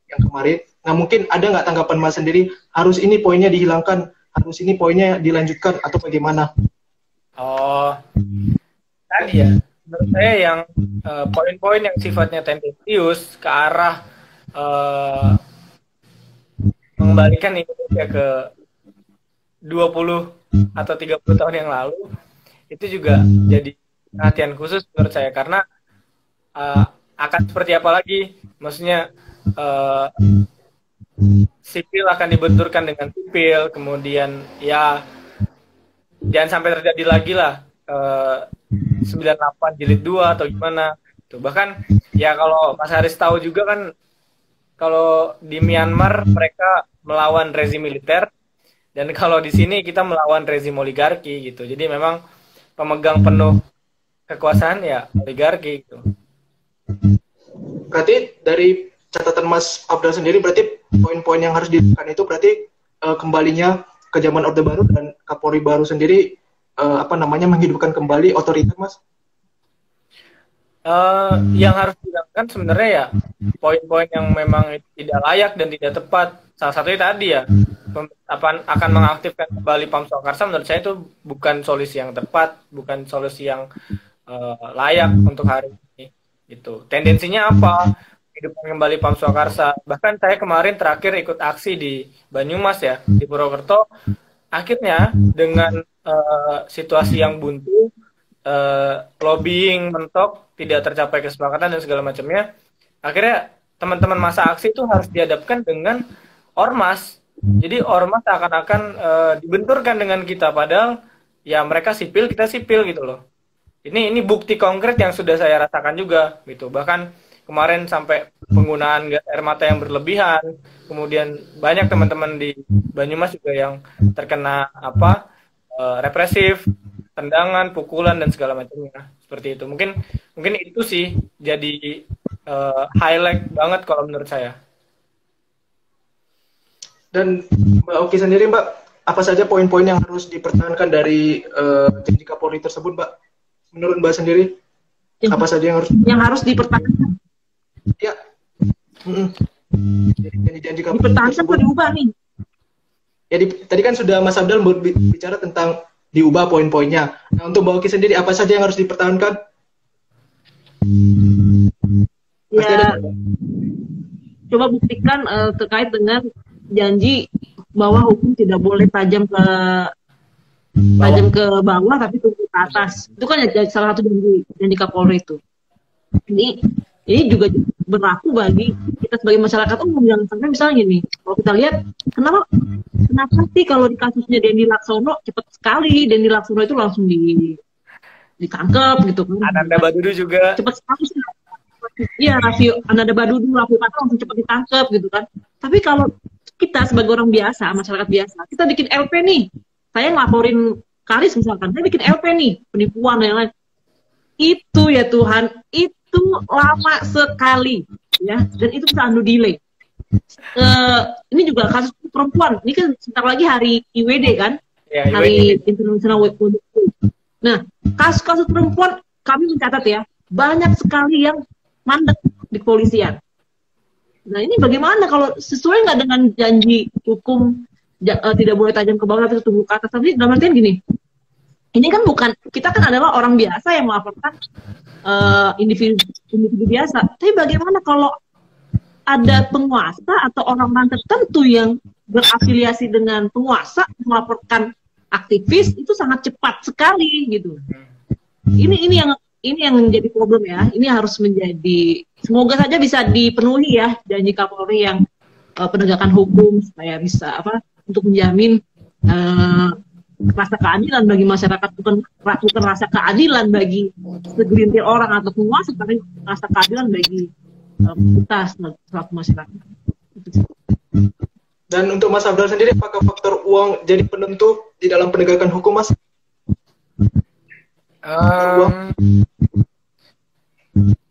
yang kemarin. Nah, mungkin ada nggak tanggapan Mas sendiri, harus ini poinnya dihilangkan, harus ini poinnya dilanjutkan, atau bagaimana? Oh, tadi ya, menurut saya yang poin-poin yang sifatnya tendensius ke arah mengembalikan Indonesia ke 20 atau 30 tahun yang lalu, itu juga jadi perhatian khusus menurut saya, karena akan seperti apa lagi, maksudnya sipil akan dibenturkan dengan sipil, kemudian ya jangan sampai terjadi lagi lah 98 jilid 2 atau gimana tuh. Bahkan ya kalau Mas Haris tahu juga kan, kalau di Myanmar mereka melawan rezim militer, dan kalau di sini kita melawan rezim oligarki gitu. Jadi memang pemegang penuh kekuasaan ya oligarki gitu. Berarti dari catatan Mas Abdal sendiri, berarti poin-poin yang harus dilakukan itu berarti kembalinya ke zaman Orde Baru, dan Kapolri baru sendiri menghidupkan kembali otoriter, Mas? Yang harus dilakukan sebenarnya ya poin-poin yang memang tidak layak dan tidak tepat. Salah satunya tadi ya, akan mengaktifkan kembali Pam Swakarsa, menurut saya itu bukan solusi yang tepat, bukan solusi yang layak untuk hari ini. Gitu. Tendensinya apa? Hidupkan kembali Pam Swakarsa. Bahkan saya kemarin terakhir ikut aksi di Banyumas ya, di Purwokerto. Akhirnya dengan situasi yang buntu, lobbying mentok, tidak tercapai kesepakatan dan segala macamnya, akhirnya teman-teman masa aksi itu harus dihadapkan dengan ormas. Jadi ormas akan dibenturkan dengan kita, padahal ya mereka sipil, kita sipil gitu loh. Ini bukti konkret yang sudah saya rasakan juga gitu. Bahkan kemarin sampai penggunaan gas air mata yang berlebihan, kemudian banyak teman-teman di Banyumas juga yang terkena represif, tendangan, pukulan dan segala macamnya seperti itu. Mungkin itu sih jadi highlight banget kalau menurut saya. Dan Mbak Oki sendiri, Mbak, apa saja poin-poin yang harus dipertahankan dari janji Kapolri tersebut, Mbak? Menurut Mbak sendiri, apa saja yang harus dipertahankan? Ya, janji Kapolri dipertahankan atau diubah nih? Ya, tadi kan sudah Mas Abdal berbicara tentang diubah poin-poinnya. Nah, untuk Mbak Oki sendiri, apa saja yang harus dipertahankan? Ya, coba buktikan terkait dengan janji bahwa hukum tidak boleh tajam ke bawah tapi tumbuh ke atas. Itu kan salah satu janji Kapolri itu. Ini juga berlaku bagi kita sebagai masyarakat umum, yang sampai misalnya gini, kalau kita lihat kenapa sih kalau di kasusnya Denny Laksono cepat sekali, Denny Laksono itu langsung ditangkap gitu kan. Ananda Badudu juga cepat sekali sih. Iya, Ananda Badudu langsung cepat ditangkap gitu kan. Tapi kalau kita sebagai orang biasa, masyarakat biasa, kita bikin LP nih, saya ngelaporin Karis misalkan, saya bikin LP nih, penipuan dan lain-lain, itu ya Tuhan, itu lama sekali ya, dan itu bisa anu delay. Ini juga kasus perempuan, ini kan sebentar lagi hari IWD kan, ya, Hari International Women's Day. Nah, kasus-kasus perempuan kami mencatat ya, banyak sekali yang mandek di kepolisian. Nah, ini bagaimana kalau sesuai nggak dengan janji hukum tidak boleh tajam ke bawah tapi tumbuh ke atas? Tapi dalam artian gini, ini kan bukan, kita kan adalah orang biasa yang melaporkan individu biasa. Tapi bagaimana kalau ada penguasa atau orang-orang tertentu yang berafiliasi dengan penguasa melaporkan aktivis, itu sangat cepat sekali gitu. Ini yang menjadi problem ya. Ini harus menjadi, semoga saja bisa dipenuhi ya janji Kapolri yang penegakan hukum supaya bisa untuk menjamin rasa keadilan bagi masyarakat, bukan rasa keadilan bagi segelintir orang atau penguasa, tapi rasa keadilan bagi kita selaku masyarakat. Dan untuk Mas Abdal sendiri, apakah faktor uang jadi penentu di dalam penegakan hukum, Mas?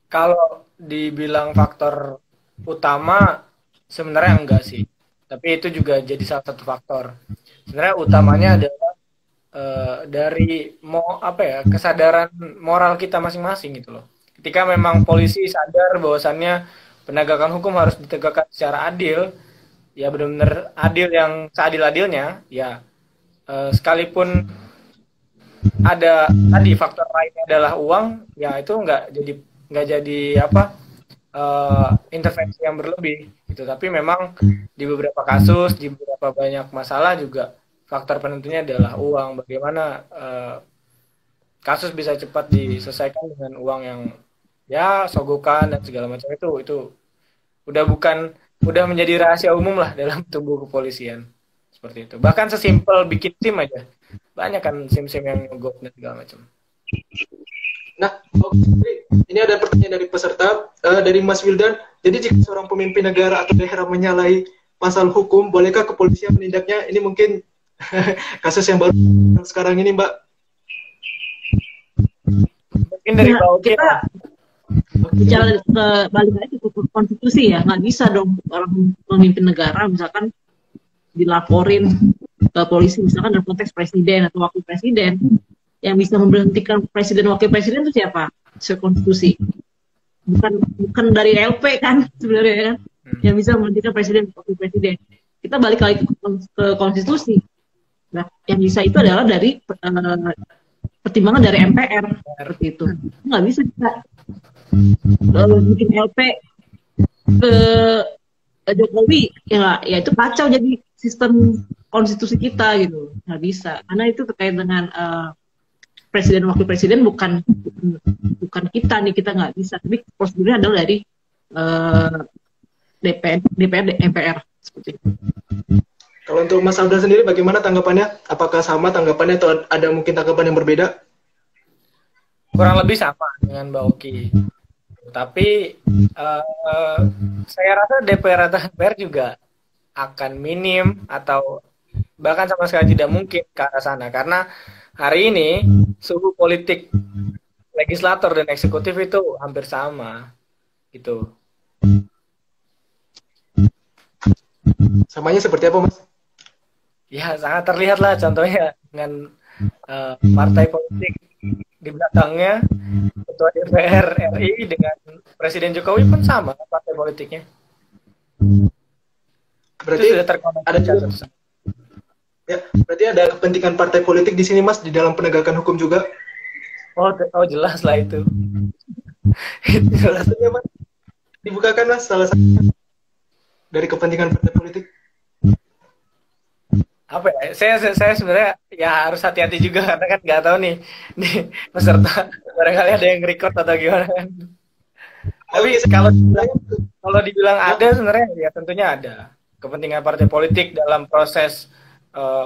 Kalau dibilang faktor utama, sebenarnya enggak sih. Tapi itu juga jadi salah satu faktor. Sebenarnya utamanya adalah dari kesadaran moral kita masing-masing gitu loh. Ketika memang polisi sadar bahwasannya penegakan hukum harus ditegakkan secara adil, ya benar-benar adil yang seadil-adilnya, ya sekalipun ada tadi faktor lainnya adalah uang, ya itu nggak jadi intervensi yang berlebih gitu. Tapi memang di beberapa kasus, di beberapa banyak masalah juga faktor penentunya adalah uang. Bagaimana kasus bisa cepat diselesaikan dengan uang yang ya sogokan dan segala macam, itu udah menjadi rahasia umum lah dalam tubuh kepolisian seperti itu. Bahkan sesimpel bikin SIM aja banyak kan SIM-SIM yang nyogok dan segala macam. Nah, ini ada pertanyaan dari peserta, dari Mas Wildan. Jadi jika seorang pemimpin negara atau daerah menyalahi pasal hukum, bolehkah kepolisian menindaknya? Ini mungkin kasus yang baru sekarang ini, Mbak. Mungkin dari kita bicara balik lagi ke konstitusi ya, nggak bisa dong orang pemimpin negara misalkan dilaporin ke polisi, misalkan dalam konteks presiden atau wakil presiden. Yang bisa memberhentikan presiden wakil presiden itu siapa? Sesuai konstitusi. Bukan dari LP kan sebenarnya kan, yang bisa memberhentikan presiden wakil presiden. Kita balik lagi ke konstitusi. Nah, yang bisa itu adalah dari pertimbangan dari MPR seperti itu. Nggak bisa kita bikin LP ke Jokowi, ya itu kacau jadi sistem konstitusi kita gitu. Nggak bisa, karena itu terkait dengan presiden wakil presiden, bukan kita nih, kita nggak bisa. Tapi prosedurnya adalah dari DPR, MPR seperti itu. Kalau untuk Mas Abdal sendiri bagaimana tanggapannya? Apakah sama tanggapannya atau ada mungkin tanggapan yang berbeda? Kurang lebih sama dengan Mbak Oki. Tapi saya rasa DPR atau MPR juga akan minim atau bahkan sama sekali tidak mungkin ke arah sana. Karena hari ini suhu politik legislator dan eksekutif itu hampir sama. Gitu. Samanya seperti apa, Mas? Ya sangat terlihat lah contohnya dengan partai politik di belakangnya, ketua DPR RI dengan Presiden Jokowi pun sama partai politiknya. Berarti berarti ada kepentingan partai politik di sini, Mas, di dalam penegakan hukum juga? Oh jelas lah itu. Salah satunya, Mas, dibukakan, Mas, salah satu dari kepentingan partai politik. Apa ya? Saya sebenarnya ya harus hati-hati juga karena kan nggak tahu nih peserta barangkali ada yang record atau gimana kan. Tapi kalau dibilang ada sebenarnya ya tentunya ada kepentingan partai politik dalam proses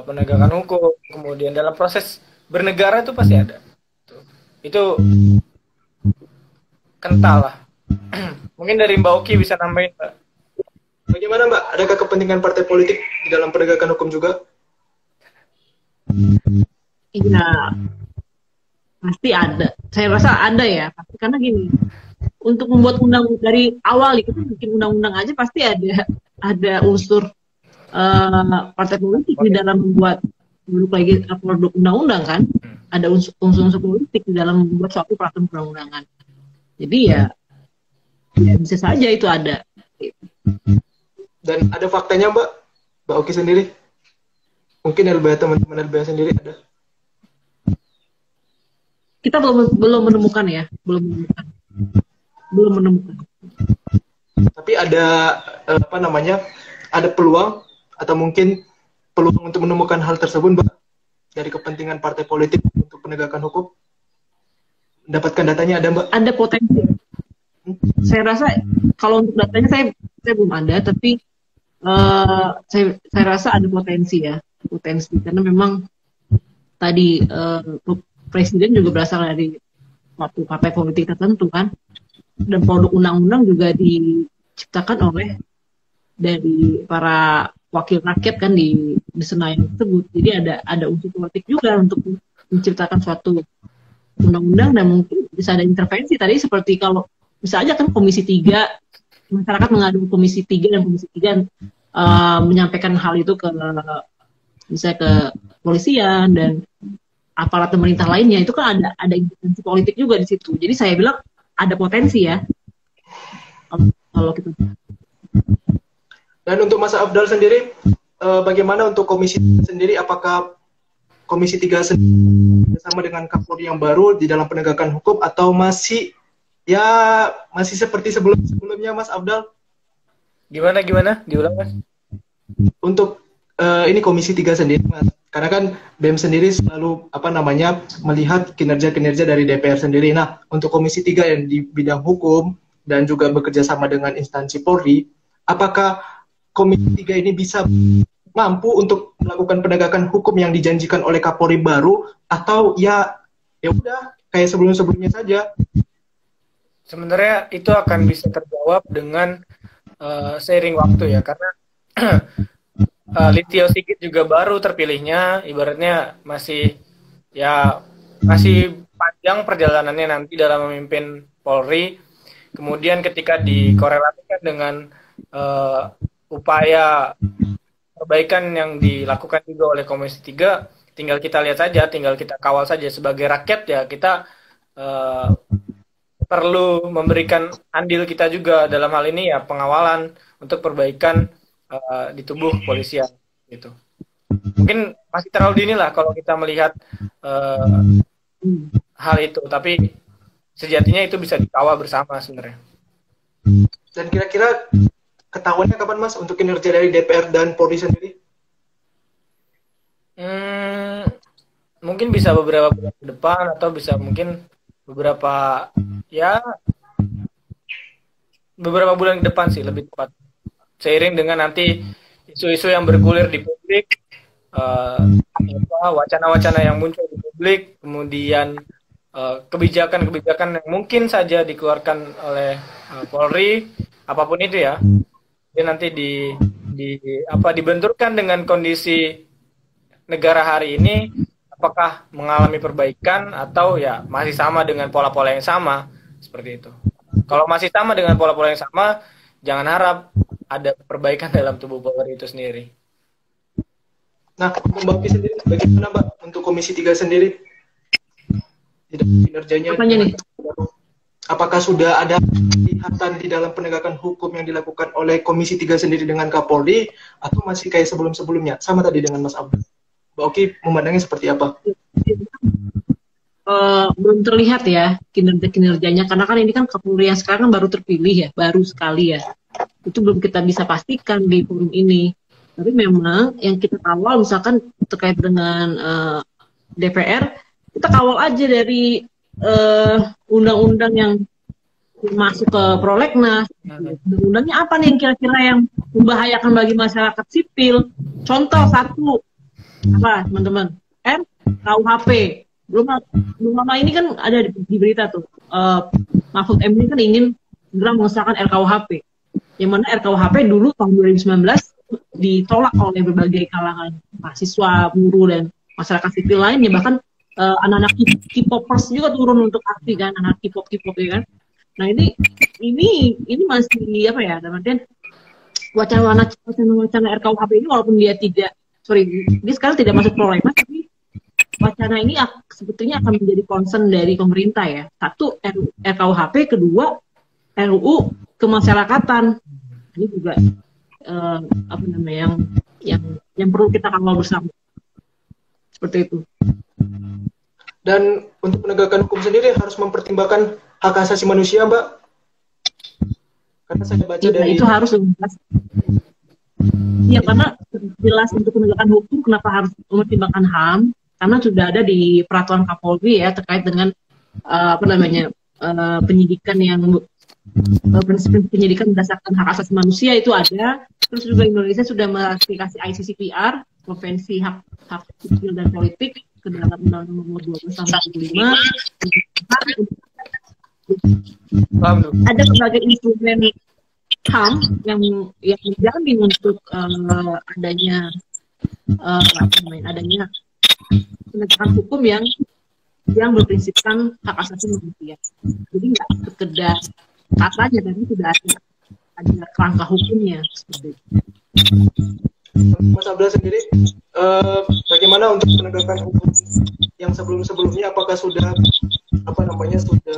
penegakan hukum, kemudian dalam proses bernegara itu pasti ada. Itu kental lah. Mungkin dari Mbak Oki bisa nambahin, Mbak. Bagaimana, Mbak? Adakah kepentingan partai politik di dalam penegakan hukum juga? Iya, pasti ada. Saya rasa ada ya, pasti, karena gini, untuk membuat undang dari awal itu bikin undang-undang aja pasti ada unsur partai politik di dalam membuat produk undang-undang kan, ada unsur-unsur politik di dalam membuat suatu peraturan perundang-undangan. Jadi ya bisa saja itu ada. Dan ada faktanya, Mbak Oki sendiri? Mungkin LBH, teman-teman LBH sendiri ada? Kita belum menemukan ya, belum menemukan. Tapi ada ada peluang atau mungkin peluang untuk menemukan hal tersebut, Mbak, dari kepentingan partai politik untuk penegakan hukum? Mendapatkan datanya ada, Mbak? Ada potensi. Saya rasa kalau untuk datanya saya belum ada, tapi saya rasa ada potensi ya, karena memang tadi presiden juga berasal dari suatu partai politik tertentu kan, dan produk undang-undang juga diciptakan oleh dari para wakil rakyat kan di Senayan tersebut. Jadi ada unsur politik juga untuk menciptakan suatu undang-undang, dan mungkin bisa ada intervensi tadi seperti kalau misalnya kan Komisi 3, masyarakat mengadu Komisi 3 dan Komisi 3 menyampaikan hal itu ke misalnya ke polisian dan aparat pemerintah lainnya, itu kan ada intervensi politik juga di situ. Jadi saya bilang ada potensi ya kalau kita. Dan untuk Mas Afdal sendiri, bagaimana untuk Komisi sendiri? Apakah Komisi 3 sendiri sama dengan Kapolri yang baru di dalam penegakan hukum, atau masih seperti sebelumnya, Mas Afdal? Gimana? Diulang, Mas. Untuk ini Komisi 3 sendiri, Mas. Karena kan BEM sendiri selalu melihat kinerja dari DPR sendiri. Nah, untuk Komisi 3 yang di bidang hukum dan juga bekerja sama dengan instansi Polri, apakah Komisi 3 ini bisa mampu untuk melakukan penegakan hukum yang dijanjikan oleh Kapolri baru, atau ya udah kayak sebelum-sebelumnya saja? Sebenarnya itu akan bisa terjawab dengan seiring waktu ya, karena Listio Sigit juga baru terpilihnya, ibaratnya masih panjang perjalanannya nanti dalam memimpin Polri. Kemudian ketika dikorelasikan dengan upaya perbaikan yang dilakukan juga oleh Komisi 3, tinggal kita lihat saja, tinggal kita kawal saja. Sebagai rakyat ya kita perlu memberikan andil kita juga dalam hal ini ya, pengawalan untuk perbaikan di tubuh polisian gitu. Mungkin masih terlalu dini lah kalau kita melihat hal itu, tapi sejatinya itu bisa dikawal bersama sebenarnya. Dan kira-kira ketahuannya kapan, Mas, untuk kinerja dari DPR dan Polri sendiri? Mungkin bisa beberapa bulan ke depan, atau bisa mungkin beberapa bulan ke depan sih, lebih tepat. Seiring dengan nanti isu-isu yang bergulir di publik, wacana-wacana yang muncul di publik, kemudian kebijakan-kebijakan yang mungkin saja dikeluarkan oleh Polri, apapun itu ya, dia nanti dibenturkan dengan kondisi negara hari ini, apakah mengalami perbaikan atau ya masih sama dengan pola-pola yang sama, seperti itu. Kalau masih sama dengan pola-pola yang sama, jangan harap ada perbaikan dalam tubuh Polri itu sendiri. Nah, Mbak Pi sendiri, bagaimana Mbak untuk Komisi 3 sendiri? Kinerjanya, apakah sudah ada kelihatan di dalam penegakan hukum yang dilakukan oleh Komisi 3 sendiri dengan Kapolri, atau masih kayak sebelum-sebelumnya? Sama tadi dengan Mas Abdul. Mbak Oki memandangnya seperti apa? Belum terlihat ya kinerjanya, karena kan ini kan Kapolri yang sekarang baru terpilih ya, baru sekali ya. Itu belum kita bisa pastikan di forum ini. Tapi memang yang kita kawal misalkan terkait dengan DPR, kita kawal aja dari undang-undang yang masuk ke prolegnas. Undang-undangnya apa nih yang kira-kira yang membahayakan bagi masyarakat sipil? Contoh satu, apa teman-teman? RKUHP. Belum lama ini kan ada di berita tuh, Mahfud MD kan ingin segera mengesahkan RKUHP. Yang mana RKUHP dulu tahun 2019 ditolak oleh berbagai kalangan mahasiswa, buruh, dan masyarakat sipil lainnya. Bahkan anak-anak K-popers juga turun untuk aksi kan, anak K-pop ya kan. Nah ini masih apa ya, dalam artian wacana RKUHP ini walaupun dia dia sekarang tidak masuk prolegnas, tapi wacana ini sebetulnya akan menjadi concern dari pemerintah ya. Satu, RKUHP, kedua RUU kemasyarakatan. Ini juga yang perlu kita kawal bersama. Seperti itu. Dan untuk penegakan hukum sendiri harus mempertimbangkan hak asasi manusia, Mbak. Karena saya baca dari itu harus jelas. Iya, karena jelas untuk penegakan hukum kenapa harus mempertimbangkan HAM, karena sudah ada di peraturan Kapolri ya terkait dengan penyidikan yang prinsip penyidikan berdasarkan hak asasi manusia itu ada. Terus juga Indonesia sudah meratifikasi ICCPR, Konvensi Hak Sipil dan Politik ke dalam Undang-Undang Nomor 12 Tahun 2005. Ada berbagai instrumen HAM yang menjamin untuk adanya penegakan hukum yang berprinsipkan hak asasi manusia. Jadi nggak sekedar katanya, tapi sudah ada kerangka hukumnya seperti itu. Mas Abdul sendiri, bagaimana untuk penegakan hukum yang sebelum-sebelumnya? Apakah sudah sudah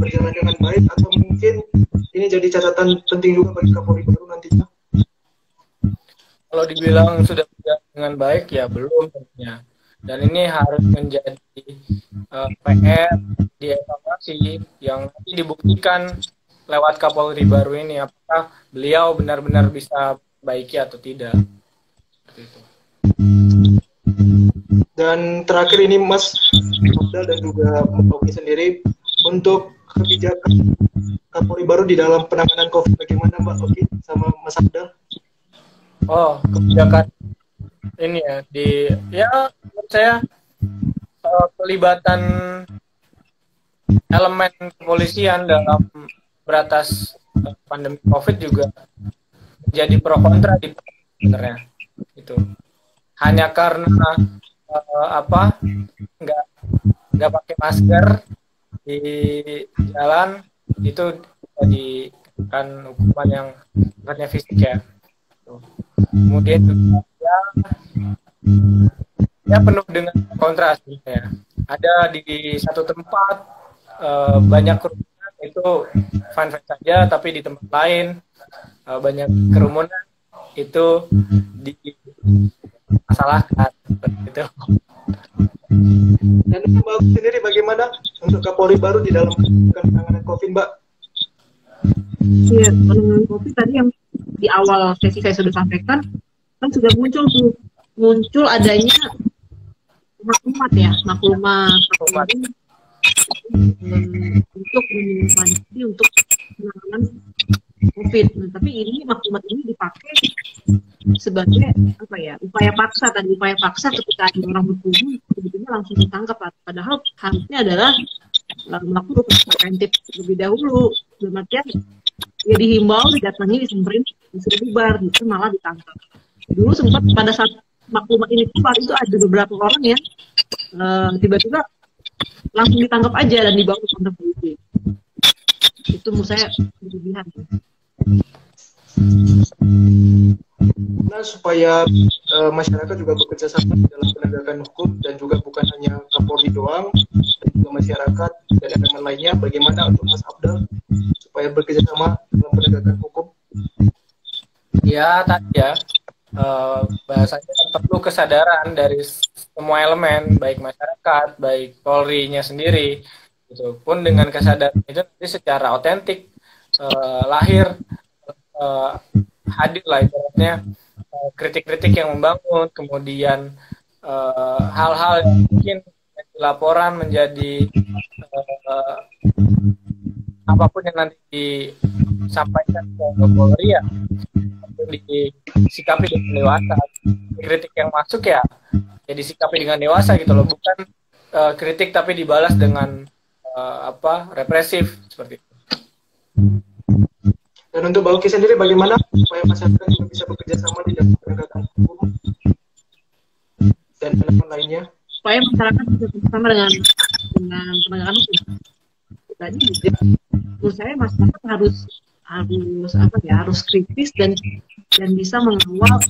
berjalan dengan baik, atau mungkin ini jadi catatan penting juga bagi Kapolri baru nantinya? Kalau dibilang sudah berjalan dengan baik, ya belum tentunya. Dan ini harus menjadi PR dievaluasi yang nanti dibuktikan lewat Kapolri baru ini, apakah beliau benar-benar bisa baiki atau tidak. Seperti itu. Dan terakhir ini Mas Abdul dan juga Mbak Oki sendiri, untuk kebijakan Kapolri baru di dalam penanganan COVID, bagaimana Mbak Oki sama Mas Abdul? Oh, kebijakan ini menurut saya pelibatan elemen kepolisian dalam beratas pandemi COVID juga menjadi pro kontra di sebenarnya itu. Hanya karena nggak pakai masker di jalan itu dikenakan hukuman yang sifatnya fisik ya. Kemudian juga ya penuh dengan kontras ya. Ada di satu tempat banyak kerumunan itu fine-fine saja, tapi di tempat lain banyak kerumunan itu dimasalahkan gitu. Dan Mbak sendiri bagaimana untuk Kapolri baru di dalam penanganan COVID, Mbak? Iya, penanganan COVID tadi yang di awal sesi saya sudah sampaikan, kan sudah muncul adanya maklumat untuk menyelesaikan untuk penanganan COVID. Nah, tapi maklumat ini dipakai sebagai upaya paksa ketika ada orang berkerumun sebetulnya langsung ditangkap, padahal harusnya adalah melakukan preventif lebih dahulu. Dalam artian ya dihimbau, didatangi, disemperin, disuruh bubar, gitu malah ditangkap. Dulu sempat pada saat maklumat ini keluar itu ada beberapa orang yang tiba-tiba langsung ditangkap aja dan dibawa ke kantor polisi. Itu menurut saya berlebihan. Nah, supaya masyarakat juga bekerja sama dalam penegakan hukum, dan juga bukan hanya Kapolri doang, dan juga masyarakat dan elemen lainnya, bagaimana untuk Mas Abdul supaya bekerja sama dalam penegakan hukum? Ya tadi ya, bahasanya perlu kesadaran dari semua elemen, baik masyarakat, baik Polri-nya sendiri. Itu pun dengan kesadaran itu nanti secara otentik lahir hadir lah ibaratnya kritik-kritik yang membangun, kemudian hal-hal yang mungkin laporan menjadi apapun yang nanti disampaikan ke Polri ya disikapi dengan dewasa. Kritik yang masuk ya disikapi dengan dewasa gitu loh, bukan kritik tapi dibalas dengan represif seperti itu. Dan untuk Mbak Oki sendiri bagaimana supaya masyarakat juga bisa bekerja sama di dalam penegakan hukum dan elemen lainnya? Supaya masyarakat bisa bersama dengan penegakan hukum. Tadi menurut saya masyarakat harus kritis dan bisa mengawal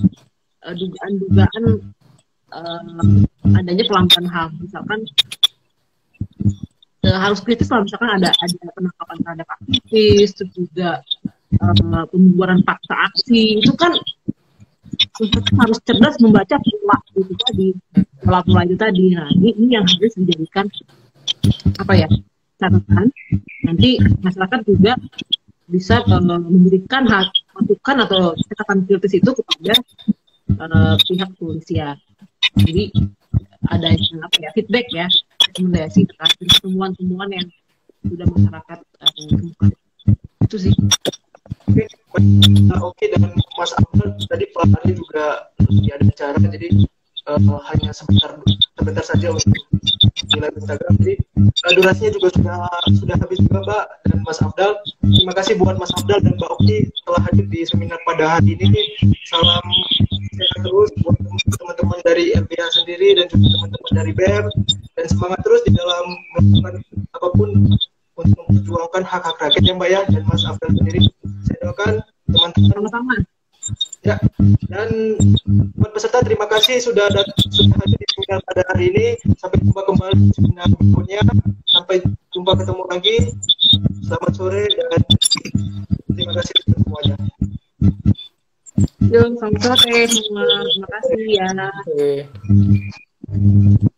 dugaan-dugaan adanya pelanggaran HAM. Misalkan harus kritis lah, misalkan ada penangkapan terhadap aktivis, terus juga pembubaran paksa aksi, itu kan harus cerdas membaca pola itu tadi. Nah, ini yang harus dijadikan catatan. Nanti masyarakat juga bisa memberikan masukan atau catatan kritis itu kepada pihak kepolisian. Jadi ada feedback ya, rekomendasi terkait temuan-temuan yang sudah masyarakat temukan. Itu sih. Oke, dan Mas Abdul tadi pelarinya juga ada acara, jadi hanya sebentar saja untuk di live Instagram. Jadi durasinya juga sudah habis juga, Mbak dan Mas Abdul. Terima kasih buat Mas Abdul dan Mbak Okti telah hadir di seminar pada hari ini. Salam sehat terus buat teman-teman dari LBH sendiri dan juga teman-teman dari BEM, dan semangat terus di dalam melakukan apapun untuk memperjuangkan hak-hak rakyat ya Mbak ya, dan Mas Abdul sendiri. Saya doakan teman-teman Sama-sama. ya, dan buat peserta terima kasih sudah hadir di seminar pada hari ini. Sampai jumpa kembali di seminar berikutnya. Sampai jumpa, ketemu lagi. Selamat sore dan terima kasih semuanya. Yuk, selamat sore semua. Terima kasih ya. Oke.